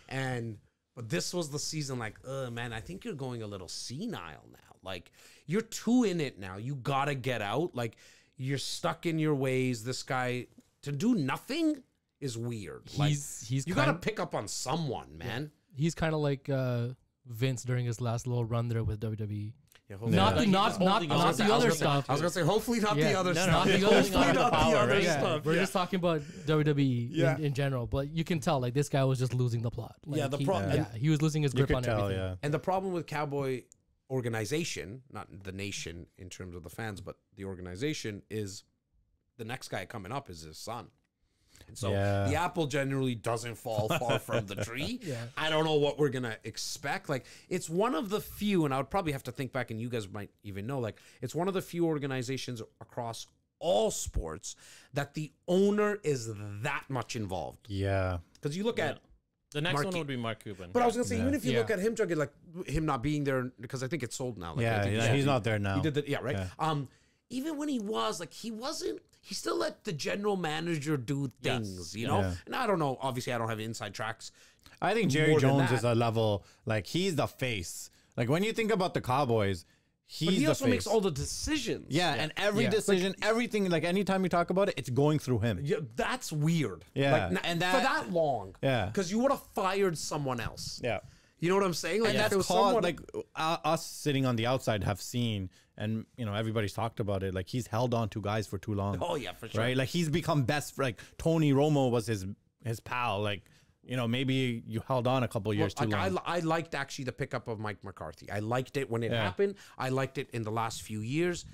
fan. But this was the season like, man, I think you're going a little senile now. Like, you're too in it now. You got to get out. Like, you're stuck in your ways. This guy, to do nothing is weird. He's you got to pick up on someone, man. He's kind of like Vince during his last little run there with WWE. Yeah, Not Like, not he's not holding on not to the that. other I was stuff. I was gonna say, hopefully not Yeah, the other no, stuff. not the other Hopefully stuff. not the Power, other right? Yeah, stuff. we're just talking about WWE in general, but you can tell like this guy was just losing the plot. Like, Yeah, the he, pro- yeah, he was losing his You grip could on tell, everything. yeah. And the problem with Cowboy organization, not the nation in terms of the fans, but the organization is the next guy coming up is his son. And so Yeah. the apple generally doesn't fall far from the tree. Yeah. I don't know what we're going to expect. Like, it's one of the few, and I would probably have to think back, and you guys might even know, like, it's one of the few organizations across all sports that the owner is that much involved. Yeah. Because you look at, The next Mark one Cu- would be Mark Cuban. but I was going to say, Yeah. even if you Yeah. look at him, like him not being there, because I think it's sold now. Like, I Yeah, think he's not there now. He did that, yeah, right. Yeah. Even when he was like, he still let the general manager do things, you know. Yeah. And I don't know. Obviously, I don't have inside tracks. I think Jerry More than Jones that. is a level, like, he's the face. Like, when you think about the Cowboys, he's But he the also face. makes all the decisions. Yeah, and every Yeah. decision, everything, like, anytime you talk about it, it's going through him. Yeah, that's weird. Yeah. Like, And for that long. Yeah. Because you would have fired someone else. Yeah. You know what I'm saying? Like, And if that's it was called, someone like, us sitting on the outside have seen, and, everybody's talked about it. Like, he's held on to guys for too long. Oh yeah, for sure. Right? Like, he's become best, like, Tony Romo was his pal. Like, maybe you held on a couple years too long. I liked actually the pickup of Mike McCarthy. I liked it when it happened. I liked it in the last few years.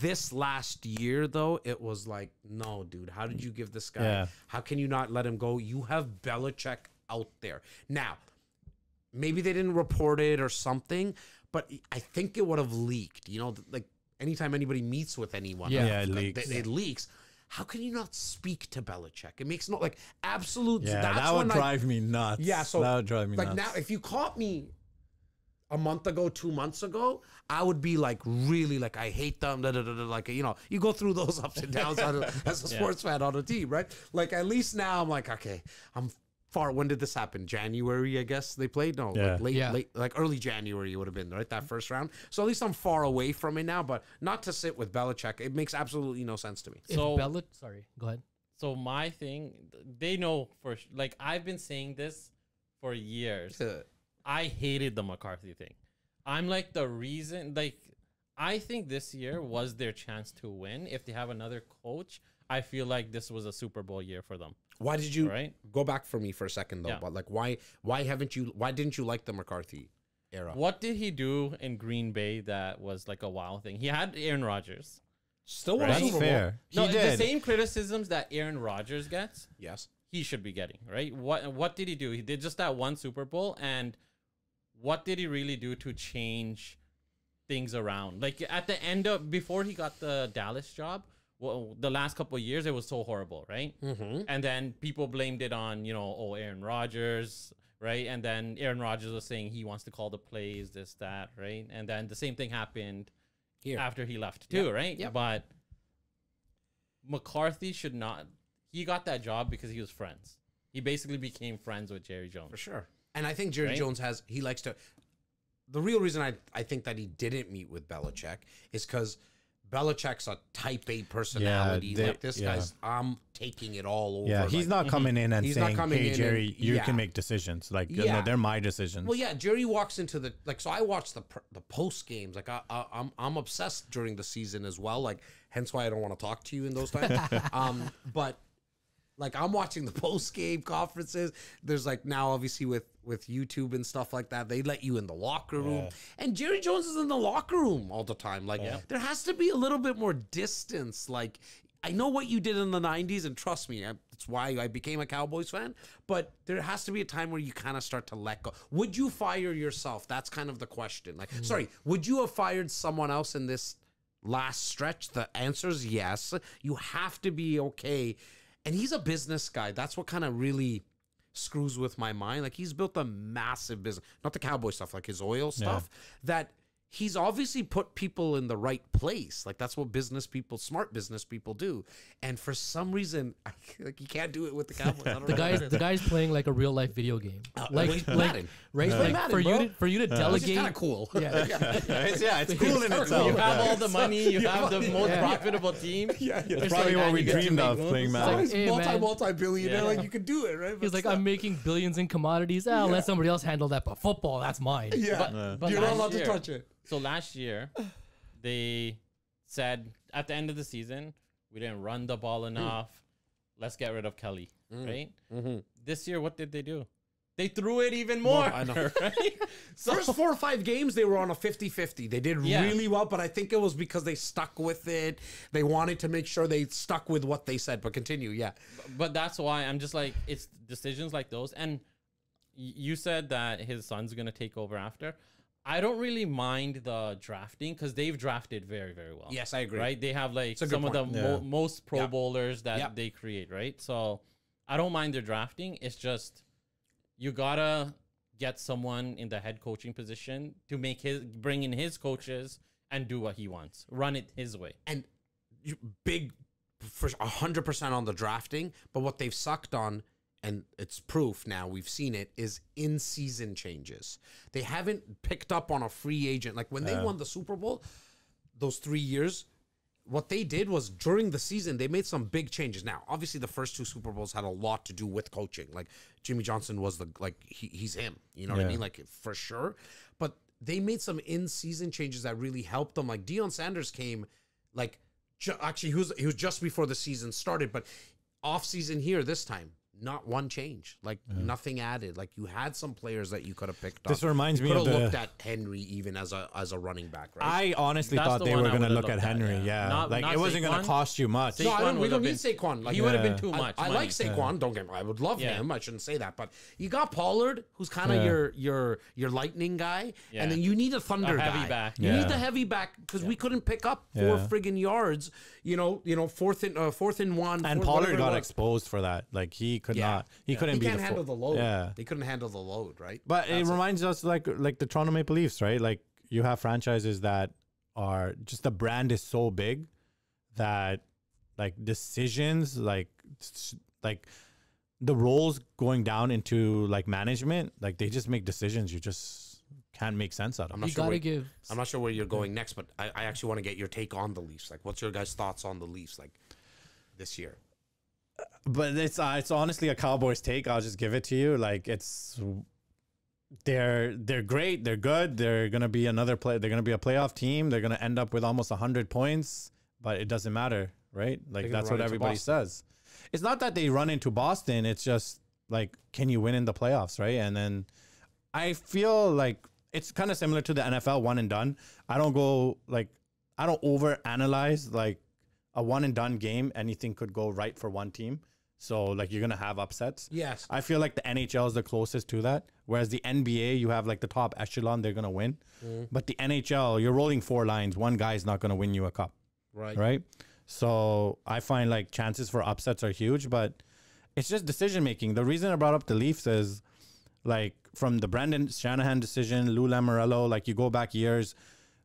This last year, though, it was like, no, dude, how did you give this guy? Yeah. How can you not let him go? You have Belichick out there. Now, maybe they didn't report it or something, but I think it would have leaked. Like anytime anybody meets with anyone, Yeah, it leaks. It leaks. How can you not speak to Belichick? It makes no absolute. Yeah, that's that would when drive me nuts. Yeah, so that would drive me nuts. now, if you caught me a month ago, 2 months ago, I would be like, really, like, I hate them. Da, da, da, da, like, you go through those ups and downs as a sports fan on a team, right? Like, at least now I'm like, okay, I'm far. When did this happen? January, I guess they played. No, Yeah. late, like early January. It would have been right that first round. So at least I'm far away from it now. But not to sit with Belichick. It makes absolutely no sense to me. So- Sorry, go ahead. So my thing, they know like I've been saying this for years. I hated the McCarthy thing. I'm like the reason, like I think this year was their chance to win. If they have another coach, I feel like this was a Super Bowl year for them. Why did you Right? go back for me for a second though? Yeah. But like, why didn't you like the McCarthy era? What did he do in Green Bay that was like a wow thing? He had Aaron Rodgers. Still Right? won a That's Super Bowl. fair. He No, the did. same criticisms that Aaron Rodgers gets, Yes. he should be getting, right? What did he do? He did just that one Super Bowl, and what did he really do to change things around? Like at the end of before he got the Dallas job, well, the last couple of years it was so horrible, right? Mm-hmm. And then people blamed it on Aaron Rodgers, right? And then Aaron Rodgers was saying he wants to call the plays, this that, right? And then the same thing happened Here. after he left too, right? Yep. But McCarthy should not. He got that job because he was friends. He basically became friends with Jerry Jones. For sure. And I think Jerry Right? Jones he likes to. The real reason I think that he didn't meet with Belichick is because Belichick's a type A personality. they- Like this yeah. guy's, I'm taking it all over. Yeah, he's like, not coming in and He's not saying, coming "Hey, in Jerry, and- you yeah. can make decisions." Like, Yeah. no, they're my decisions. Well, yeah, Jerry walks into the so I watch the post games. Like I'm obsessed during the season as well. Like hence why I don't want to talk to you in those times. But like I'm watching the post game conferences. There's like now obviously with YouTube and stuff like that, they let you in the locker room, and Jerry Jones is in the locker room all the time. Like there has to be a little bit more distance. Like I know what you did in the 90s, and trust me, that's why I became a Cowboys fan. But there has to be a time where you kind of start to let go. Would you fire yourself? That's kind of the question. Like, sorry, would you have fired someone else in this last stretch? The answer is yes. You have to be okay. And he's a business guy. That's what kind of really screws with my mind. Like he's built a massive business, not the cowboy stuff, like his oil stuff, that he's obviously put people in the right place. Like that's what smart business people do. And for some reason, like you can't do it with the Cowboys. I don't know. The guy's playing like a real life video game. Madden. Right? Play Like Madden, for you to Which is delegate. kind of cool. Yeah. it's cool in itself. You have all the money. You have the most Yeah. profitable team. It's probably what we you get to dreamed make of moves. playing It's Madden. like, hey, man. multi-billionaire. Yeah. Like you could do it, right? He's like, I'm making billions in commodities. I'll let somebody else handle that. But football, that's mine. But You're not last allowed to year- touch it. So last year, they said at the end of the season, we didn't run the ball enough. Let's get rid of Kelly, right? This year, what did they do? They threw it even more. I know. Right? So First 4 or 5 games, they were on a 50-50. They did Yeah. really well, but I think it was because they stuck with it. They wanted to make sure they stuck with what they said. But continue, yeah. But that's why I'm just like, it's decisions like those. And you said that his son's going to take over after. I don't really mind the drafting because they've drafted very, very well. Yes, I agree. Right? They have like a good some of the point. most Pro Yep. Bowlers that Yep. they create, right? So I don't mind their drafting. It's just you gotta get someone in the head coaching position to bring in his coaches and do what he wants, run it his way. And big for 100% on the drafting, but what they've sucked on, and it's proof now, we've seen it, is in-season changes. They haven't picked up on a free agent. Like when they won the Super Bowl, those 3 years, what they did was during the season, they made some big changes. Now, obviously the first 2 Super Bowls had a lot to do with coaching. Like Jimmy Johnson was he's him, you know what I mean? Like for sure. But they made some in-season changes that really helped them. Like Deion Sanders came like, actually he was just before the season started, but off season here this time. Not one change, like nothing added. Like you had some players that you could have picked up. This reminds me could of have the- looked at Henry even as a running back, right? I honestly That's thought the they one were I going to would've look at looked at, Henry. yeah. Yeah, Not- like not it wasn't going Saquon. to cost you much. no, I Saquon don't, we would don't have need Saquon. Like He would have Yeah. been too much. I money. like Saquon. Don't get me. I would love Yeah. him. I shouldn't say that, but you got Pollard, who's kind of your lightning guy, Yeah. and then you need a thunder A heavy guy. back. You Yeah. need the heavy back because we couldn't pick up 4 Yeah. friggin' yards. You know, fourth and 1. And fourth- Pollard whatever it got was. exposed for that. Like he could Yeah. not. He couldn't He be can't handle the load. Yeah. They couldn't handle the load, right? But it That's reminds us like the Toronto Maple Leafs, right? Like you have franchises that are just the brand is so big that like decisions like the roles going down into like management, like they just make decisions you just can't make sense out of. I'm not You sure gotta where, give. I'm not sure where you're going next, but I actually want to get your take on the Leafs. Like, what's your guys' thoughts on the Leafs like this year? But it's honestly a Cowboys take. I'll just give it to you. Like they're great. They're good. They're gonna be another play. They're gonna be a playoff team. They're gonna end up with almost 100 points, but it doesn't matter, right? Like that's what everybody says. It's not that they run into Boston. It's just like, can you win in the playoffs, right? And then I feel like it's kind of similar to the NFL one and done. I don't over analyze like a one and done game. Anything could go right for one team. So like you're going to have upsets. Yes. I feel like the NHL is the closest to that. Whereas the NBA, you have like the top echelon, they're going to win. But the NHL, you're rolling 4 lines. One guy is not going to win you a cup. Right. So I find like chances for upsets are huge, but it's just decision making. The reason I brought up the Leafs is like from the Brendan Shanahan decision, Lou Lamoriello, like you go back years,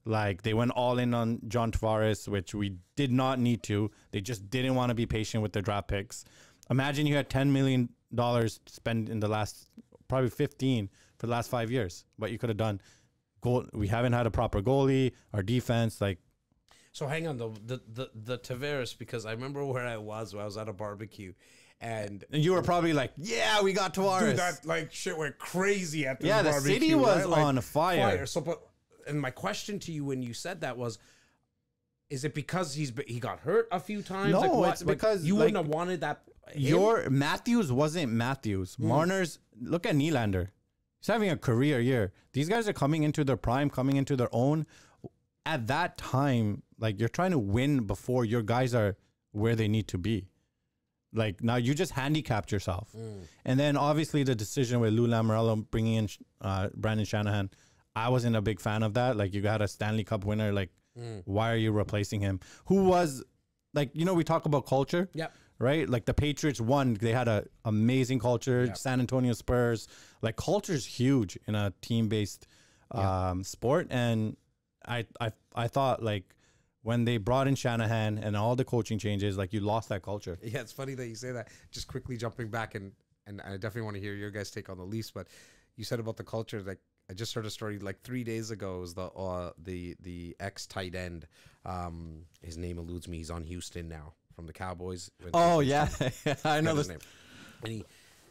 like they went all in on John Tavares, which we did not need to. They just didn't want to be patient with their draft picks. Imagine you had $10 million to spend in the last, probably 15 for the last 5 years. What you could have done. We haven't had a proper goalie. Our defense, like. So hang on, the Tavares, because I remember where I was at a barbecue, and you were probably like, yeah, we got Tavares. Dude, that like shit went crazy at the barbecue. Yeah, the city was on fire. So, and my question to you when you said that was, is it because he got hurt a few times? No, like, it's because you wouldn't have wanted that. Your Matthews wasn't Matthews. Marner's, look at Nylander. He's having a career year. These guys are coming into their prime, coming into their own. At that time, like you're trying to win before your guys are where they need to be. Like now you just handicapped yourself. And then obviously the decision with Lou Lamoriello bringing in Brandon Shanahan, I wasn't a big fan of that. Like you got a Stanley Cup winner. Like why are you replacing him? Who was like, you know, we talk about culture. Yep. Right? Like the Patriots won. They had a amazing culture. Yep. San Antonio Spurs. Like culture is huge in a team-based sport. And I thought like when they brought in Shanahan and all the coaching changes, like you lost that culture. Yeah, it's funny that you say that. Just quickly jumping back, and I definitely want to hear your guys' take on the Leafs, but you said about the culture, like I just heard a story like 3 days ago. It was the ex tight end. His name eludes me. He's on Houston now from the Cowboys. Oh yeah, I know this name. And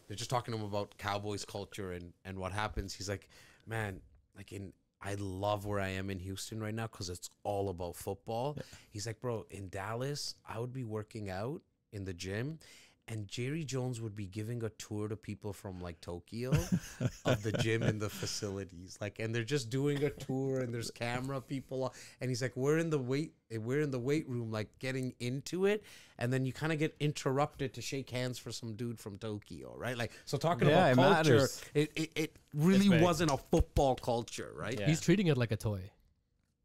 they're just talking to him about Cowboys culture and what happens. He's like, man, like I love where I am in Houston right now because it's all about football. Yeah. He's like, bro, in Dallas, I would be working out in the gym, and Jerry Jones would be giving a tour to people from like Tokyo of the gym and the facilities. Like, and they're just doing a tour, and there's camera people, and he's like, we're in the weight room, like getting into it, and then you kind of get interrupted to shake hands for some dude from Tokyo, right? Like, so talking about culture, it really wasn't a football culture, right? Yeah. He's treating it like a toy.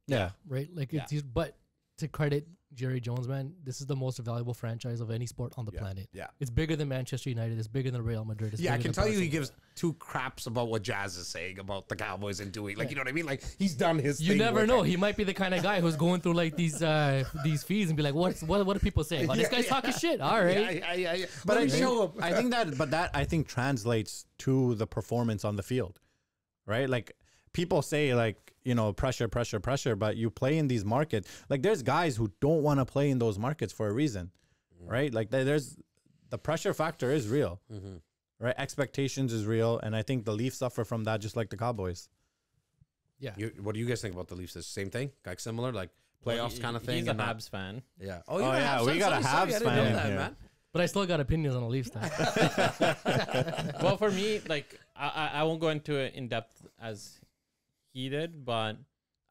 Yeah. Right? Like but to credit Jerry Jones, man, this is the most valuable franchise of any sport on the planet. Yeah. It's bigger than Manchester United. It's bigger than Real Madrid. It's I can tell you he gives 2 craps about what Jas is saying about the Cowboys and doing. Like, you know what I mean? Like, he's done his thing. You never know. He might be the kind of guy who's going through like these feeds and be like, what are people saying? Oh, this guy's talking shit. All right. Yeah. But I think that translates to the performance on the field. Right? Like people say like, you know, pressure, but you play in these markets. Like there's guys who don't want to play in those markets for a reason, right? Like there's the pressure factor is real, right? Expectations is real. And I think the Leafs suffer from that just like the Cowboys. Yeah. What do you guys think about the Leafs? The same thing? Like similar, like playoffs kind of thing? He's a Habs fan. Yeah. Oh yeah, we got a Habs fan in here. Man. But I still got opinions on the Leafs. Well, for me, like I won't go into it in depth as he did, but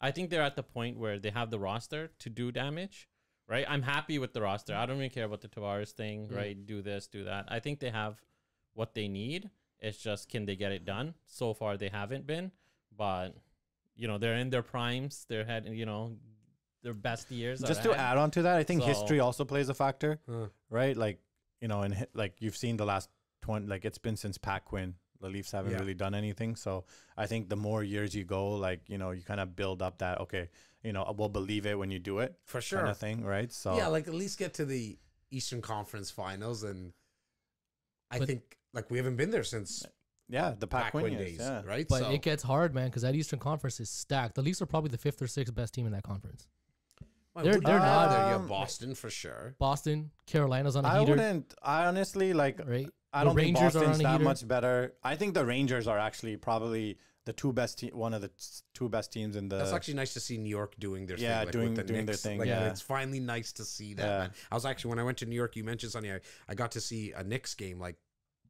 I think they're at the point where they have the roster to do damage, right? I'm happy with the roster. I don't really care about the Tavares thing, right? Do this, do that. I think they have what they need. It's just, can they get it done? So far, they haven't been, but you know, they're in their primes. They're had, you know, their best years. Just to add on to that, I think history also plays a factor, right? Like, you know, and like you've seen the last 20, like it's been since Paquin. The Leafs haven't really done anything. So I think the more years you go, like, you know, you kind of build up that, okay, you know, we'll believe it when you do it. For sure. Kind of thing, right? So yeah, like at least get to the Eastern Conference Finals. And I think like we haven't been there since Yeah, the Pac-Win Pac-Win days, yeah. right? But So it gets hard, man, because that Eastern Conference is stacked. The Leafs are probably the 5th or 6th best team in that conference. well, they're who do you not- have there? You have Boston for sure. Boston, Carolina's on a I heater, wouldn't. I honestly like. right? I The don't Rangers think are Boston's on a that heater. much better. I think the Rangers are actually probably the two best one of the two best teams in the. That's actually nice to see New York doing their Yeah, thing. Like doing- with the doing their Knicks. thing, Like, yeah. it's finally nice to see that, Yeah. man. I was actually, when I went to New York, you mentioned something, I got to see a Knicks game, like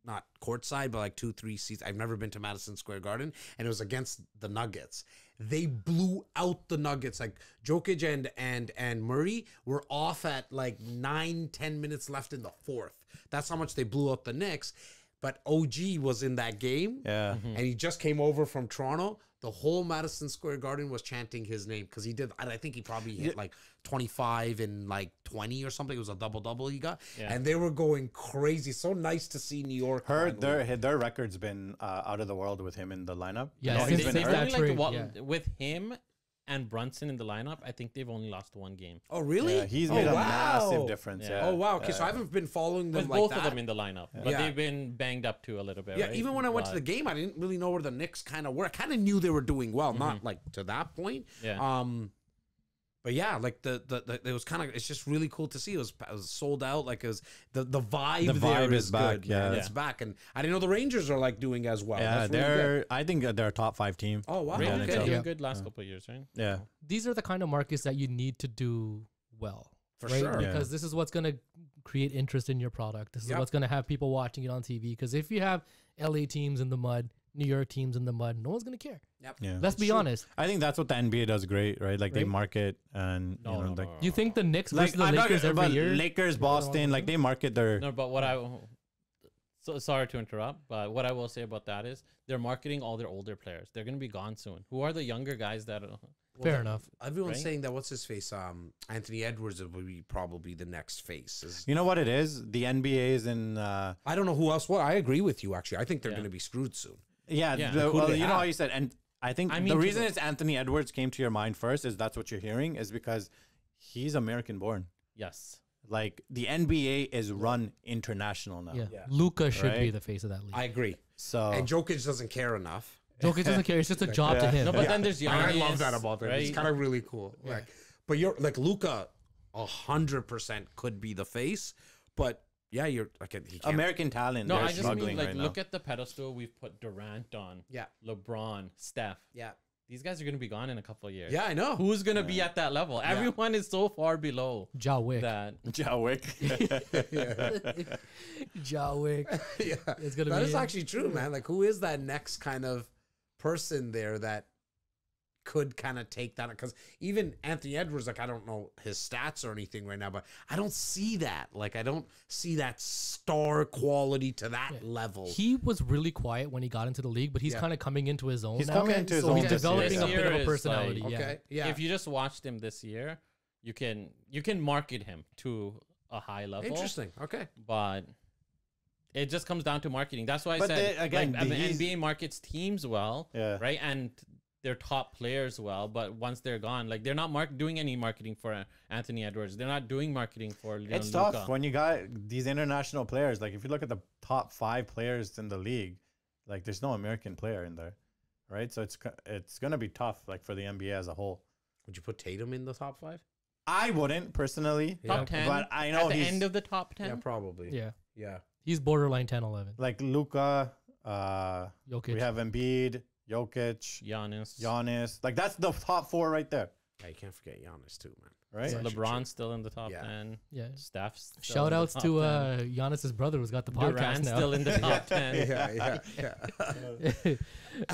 not courtside, but like 2-3 seats. I've never been to Madison Square Garden, and it was against the Nuggets. They blew out the Nuggets. Like Jokic and Murray were off at like 9-10 minutes left in the fourth. That's how much they blew out the Knicks. But OG was in that game, Yeah. and he just came over from Toronto. The whole Madison Square Garden was chanting his name because he did. I think he probably hit like 25 and like 20 or something. It was a double he got, Yeah. and they were going crazy. So nice to see New York. finally. Their record's been out of the world with him in the lineup. Yeah, You know, since he's been they've hurt. that only like trade, what, yeah. with him and Brunson in the lineup, I think they've only lost one game. Oh really? Yeah, he's Oh, made a wow. massive difference. Yeah. Yeah. Oh wow. Okay, so I haven't been following them With like both that. of them in the lineup, but Yeah. they've been banged up too a little bit. Yeah, right? even when I went to But- the game, I didn't really know where the Knicks kind of were. I kind of knew they were doing well, not like to that point. Yeah. But yeah, like the it was kind of, it's just really cool to see. It was sold out. Like it was the vibe. The there vibe is is back, good, man. yeah. It's back, and I didn't know the Rangers are like doing as well. Yeah, That's really good. they're. I think they're a top 5 team. Oh wow. Rangers Yeah, been so- doing Yeah. good last couple of years, right? Yeah. These are the kind of markets that you need to do well. For right? sure. Yeah. Because this is what's going to create interest in your product. This is Yep. what's going to have people watching it on TV. Because if you have LA teams in the mud, New York teams in the mud, no one's going to care. Yeah. Let's be true. honest. I think that's what the NBA does great, right? Like they Right? market and No, you know, no, like no, Do you think the Knicks versus the I'm not Lakers gonna- every but year? Lakers, Boston, like they market their. No, but what I so sorry to interrupt, but what I will say about that is they're marketing all their older players. They're going to be gone soon. Who are the younger guys that? Fair enough. Everyone's Right? saying that what's his face? Anthony Edwards will be probably the next face. You know what it is? The NBA is in. I don't know who else. Well, I agree with you. Actually, I think they're Yeah. going to be screwed soon. Yeah, Yeah. the- Who do well, they you know have? how you said, and I think I mean, the to reason the- it's Anthony Edwards came to your mind first is that's what you're hearing is because he's American born. Yes. Like the NBA is run international now. Yeah. Yeah. Luca should be Right? the face of that league. I agree. So And Jokic doesn't care enough. Jokic doesn't care. It's just a job to him. No, but Yeah. then there's Giannis. I love that about him. It's right? kind of really cool. Like, but you're like Luca, 100% could be the face. But yeah, you're like he can't. American talent. No, they're I just struggling mean like right look now. at the pedestal we've put Durant on. Yeah, LeBron, Steph. yeah, These guys are going to be gone in a couple of years. yeah. I know. Who's going to be at that level? Everyone is so far below Ja Wick. that. Ja Wick. Ja Wick. Yeah, It's gonna that be is him. actually true, man. Like, who is that next kind of person there that could kind of take that? Because even Anthony Edwards, like, I don't know his stats or anything right now, but I don't see that. Like, I don't see that star quality to that level. He was really quiet when he got into the league, but he's Yeah. kind of coming into his own He's now. coming into his So own. He's Yeah, this developing year. a bit of This year a is personality. like- yeah. Okay, yeah. If you just watched him this year, you can market him to a high level. Interesting. Okay. But it just comes down to marketing. That's why I But said they- again, like, the he's- NBA markets teams well, Yeah. right? And their top players well, but once they're gone, like they're not doing any marketing for Anthony Edwards. They're not doing marketing for It's Luka. tough when you got these international players. Like if you look at the top 5 players in the league, like there's no American player in there, right? So it's gonna be tough, like for the NBA as a whole. Would you put Tatum in the top 5? I wouldn't personally, Yeah. Top 10, but I know at the he's end of the top 10. Yeah, probably. Yeah. Yeah. He's borderline 10, 11. like Luka. Jokic. We have Embiid, Jokic, Giannis. Like that's the top 4 right there, Yeah, you can't forget Giannis too, man. right? Yeah. LeBron's still in the top Yeah. 10. Yeah. Steph's still Shout in the outs top to 10. Giannis's brother who's got the podcast Durant's now. still in the top 10. yeah.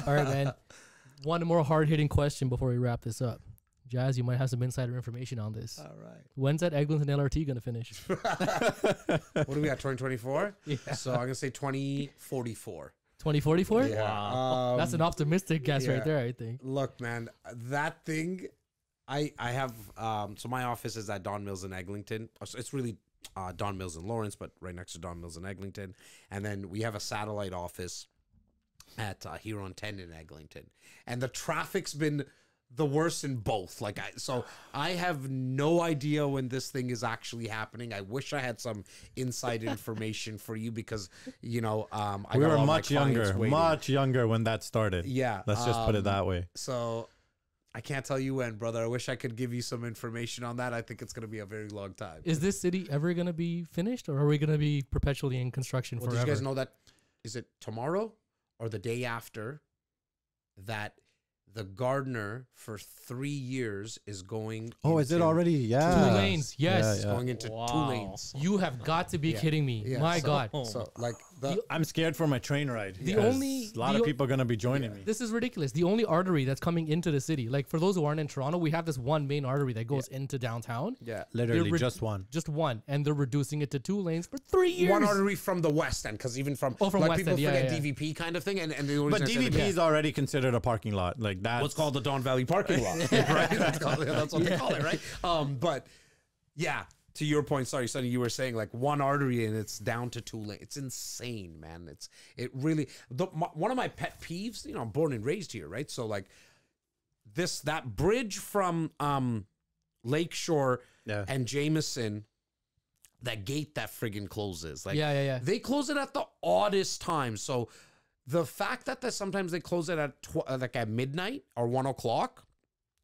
All right, man. One more hard hitting question before we wrap this up. Jas, you might have some insider information on this. All right. When's that Eglinton LRT going to finish? What do we got? 2024? Yeah. So I'm gonna say 2044. 2044? Wow. That's an optimistic guess yeah. right there, I think. Look, man, that thing, I have, so my office is at Don Mills in Eglinton. So it's really Don Mills in Lawrence, but right next to Don Mills in Eglinton. And then we have a satellite office at here on 10 in Eglinton. And the traffic's been the worst in both. Like, I have no idea when this thing is actually happening. I wish I had some inside information for you because, you know, We got were all my much clients younger, waiting. when that started. Yeah. Let's just put it that way. So I can't tell you when, brother. I wish I could give you some information on that. I think it's going to be a very long time. Is this city ever going to be finished, or are we going to be perpetually in construction Well, forever? did you guys know that? Is it tomorrow or the day after that the gardener for 3 years is going? Oh, is it into already? Yeah. 2 lanes, yes. It's going into 2 Wow. lanes. You have got to be Yeah. kidding me. Yeah, My so- God. So like the I'm scared for my train ride. The because only- a lot the of o- people are gonna be joining me. This is ridiculous. The only artery that's coming into the city, like for those who aren't in Toronto, we have this one main artery that goes into downtown. yeah. Literally They're just one. Just one. And they're reducing it to 2 lanes for 3 years. One artery from the west end, because even from, from like west people end, yeah, forget yeah. DVP kind of thing, and the only But reason I said DVP it- is already considered a parking lot. Like that. what's called the Don Valley parking lot, right? That's what they call it, right? But yeah, to your point, sorry, Sonny, you were saying like one artery and it's down to 2 lanes. It's insane, man. It really one of my pet peeves. You know, I'm born and raised here, right? So like that bridge from Lakeshore Yeah. and Jameson. That gate that friggin' closes. Like, Yeah. they close it at the oddest time. So the fact that sometimes they close it at like at midnight or 1 o'clock,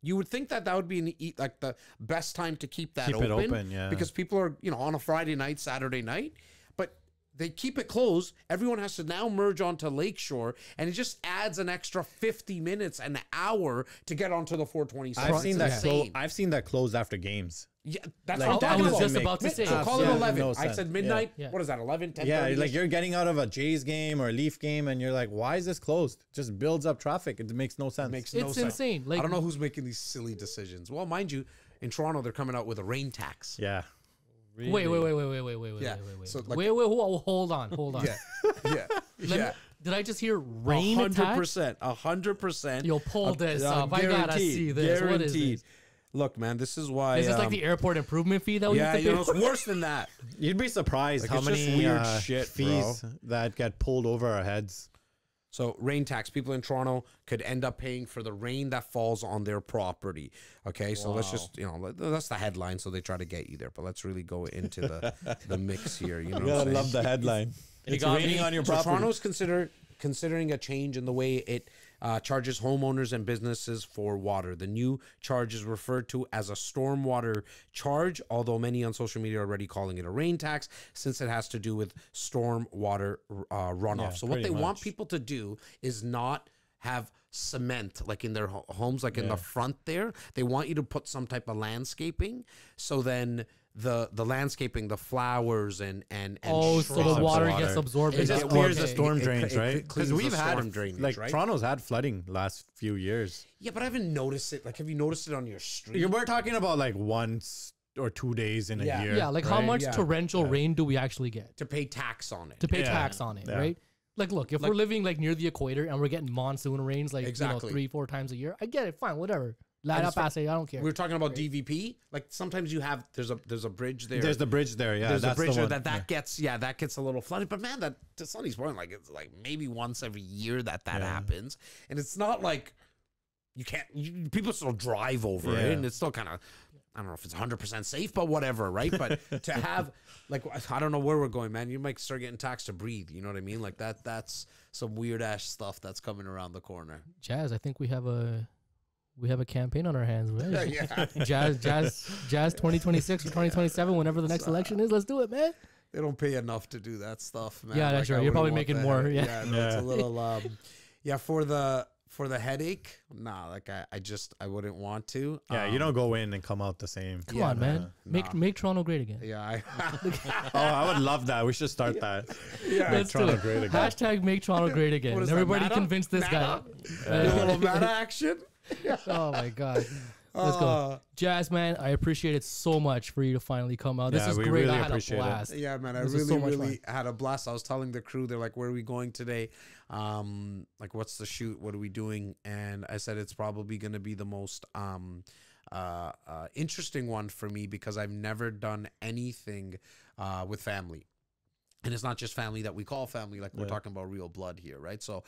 you would think that would be like the best time to keep that Keep it open. open, yeah. Because people are, you know, on a Friday night, Saturday night, but they keep it closed. Everyone has to now merge onto Lakeshore, and it just adds an extra 50 minutes, an hour to get onto the 427. I've seen It's that. insane. I've seen that closed after games. Yeah, that's Like, what that I'm talking was about. just about to say. So call it absolutely 11. no I sense. said midnight. Yeah. What is that, 11, 10? Yeah, like you're getting out of a Jays game or a Leaf game, and you're like, "Why is this closed?" Just builds up traffic. It makes no sense. Makes no It's sense. insane. Like, I don't know who's making these silly decisions. Well, mind you, in Toronto, they're coming out with a rain tax. Yeah. Wait. Yeah. wait, So, like- hold on. Yeah. Yeah. Let me- did I just hear rain attack? 100%. 100%. Yo, pull this up. I gotta see this. What is this? Look, man, this is why. Is this like the airport improvement fee that we Yeah, have to you pay? know, it's worse than that. You'd be surprised Like, how it's just many weird shit, fees that get pulled over our heads. So rain tax, people in Toronto could end up paying for the rain that falls on their property. Okay, so let's just, you know, that's the headline. So they try to get you there, but let's really go into the mix here. You know, what I'm saying? the headline. You It's got raining me. on your So property. Toronto's considering a change in the way it charges homeowners and businesses for water. The new charge is referred to as a stormwater charge, although many on social media are already calling it a rain tax, since it has to do with stormwater runoff. Yeah, So what pretty they want much. people to do is not have cement like in their homes, like in the front there. They want you to put some type of landscaping. So then the landscaping, the flowers and Oh, so the shrubs, water water. gets absorbed. It in just that clears water. the storm It- drains, it right? cleans Because we've the had storm drainage, like right? Toronto's had flooding last few years. Yeah, but I haven't noticed it. Like, have you noticed it on your street? We're talking about like once or 2 days in Yeah. a year. Yeah, like how right? much Yeah. torrential rain do we actually get To pay tax on it. to pay Yeah. tax on it, Yeah. right? Like, look, if we're living like near the equator and we're getting monsoon rains like Exactly. 3-4 times a year, I get it, fine, whatever. Light And up, I say, I don't care. We were talking about DVP. Like sometimes you have there's a bridge there. There's the bridge there. Yeah, There's a that's bridge the there one. that gets a little flooded. But man, that to Sonny's point, like it's like maybe once every year that happens, and it's not like you can't. People still drive over it, Yeah. and it's still kind of. I don't know if it's 100% safe, but whatever, right? But to have, like, I don't know where we're going, man. You might start getting taxed to breathe. You know what I mean? Like that's some weird ass stuff that's coming around the corner. Jazz, I think we have a campaign on our hands. Right? Yeah. Jazz 2026 or 2027, whenever the next election is. Let's do it, man. They don't pay enough to do that stuff, man. Yeah, that's I right. You're wouldn't probably want making the more, headache. yeah. No, it's a Yeah. little for the headache. Nah, like I wouldn't want to. Yeah, you don't go in and come out the same. Come Yeah, on, man. nah. Make Toronto great again. Yeah, Oh, I would love that. We should start that. yeah. Let's do Toronto it. great again. Hashtag make Toronto great again. What is that, Everybody Mata? convince this Mata? guy. A little meta action. Oh my god. Let's go. Jazz, man, I appreciate it so much for you to finally come out. This Yeah, is we great. really I had a appreciate it. blast. Yeah, man, I This was so much really had a blast. I was telling the crew, they're like, "Where are we going today? Like, what's the shoot? What are we doing?" And I said it's probably going to be the most interesting one for me because I've never done anything with family. And it's not just family that we call family, like we're talking about real blood here, right? So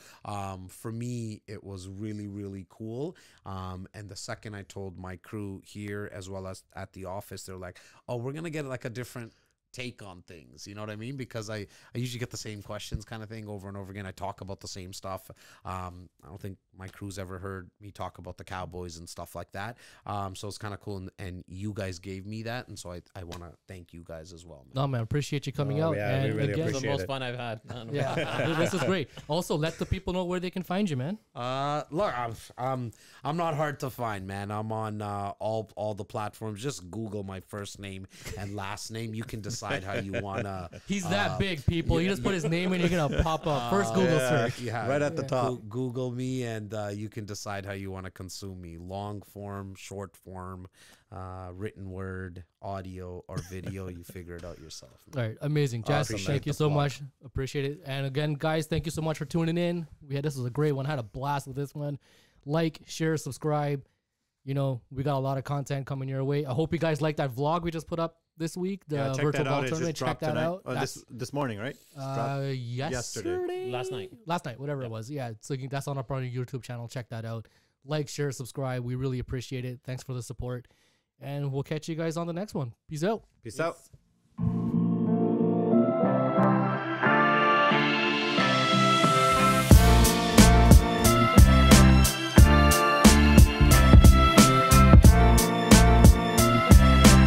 for me, it was really, really cool. And the second I told my crew here, as well as at the office, they're like, oh, we're going to get like a different take on things, you know what I mean? Because I usually get the same questions kind of thing over and over again. I talk about the same stuff. I don't think my crew's ever heard me talk about the Cowboys and stuff like that. So it's kind of cool, and you guys gave me that, and so I want to thank you guys as well, man. No, man, appreciate you coming out. Yeah, and we really again, It's the appreciate most it. fun I've had. yeah, this is great. Also, let the people know where they can find you, man. Look, I'm not hard to find, man. I'm on all the platforms. Just Google my first name and last name. You can decide how you wanna. He's that big, people. You just put his name in, you're gonna pop up. First Google search. Yeah, Right at the top. Google me, and you can decide how you want to consume me: long form, short form, written word, audio, or video. You figure it out yourself. All right, amazing, Jas. Awesome, Thank man. you so much. Appreciate it. And again, guys, thank you so much for tuning in. This was a great one. I had a blast with this one. Like, share, subscribe. You know, we got a lot of content coming your way. I hope you guys like that vlog we just put up this week. The Yeah, check virtual that out. ball It just tournament. Check dropped that tonight. out. Oh, this morning, right? Yesterday, Last night, whatever it was. Yeah, so that's on our YouTube channel. Check that out. Like, share, subscribe. We really appreciate it. Thanks for the support, and we'll catch you guys on the next one. Peace out. Peace out.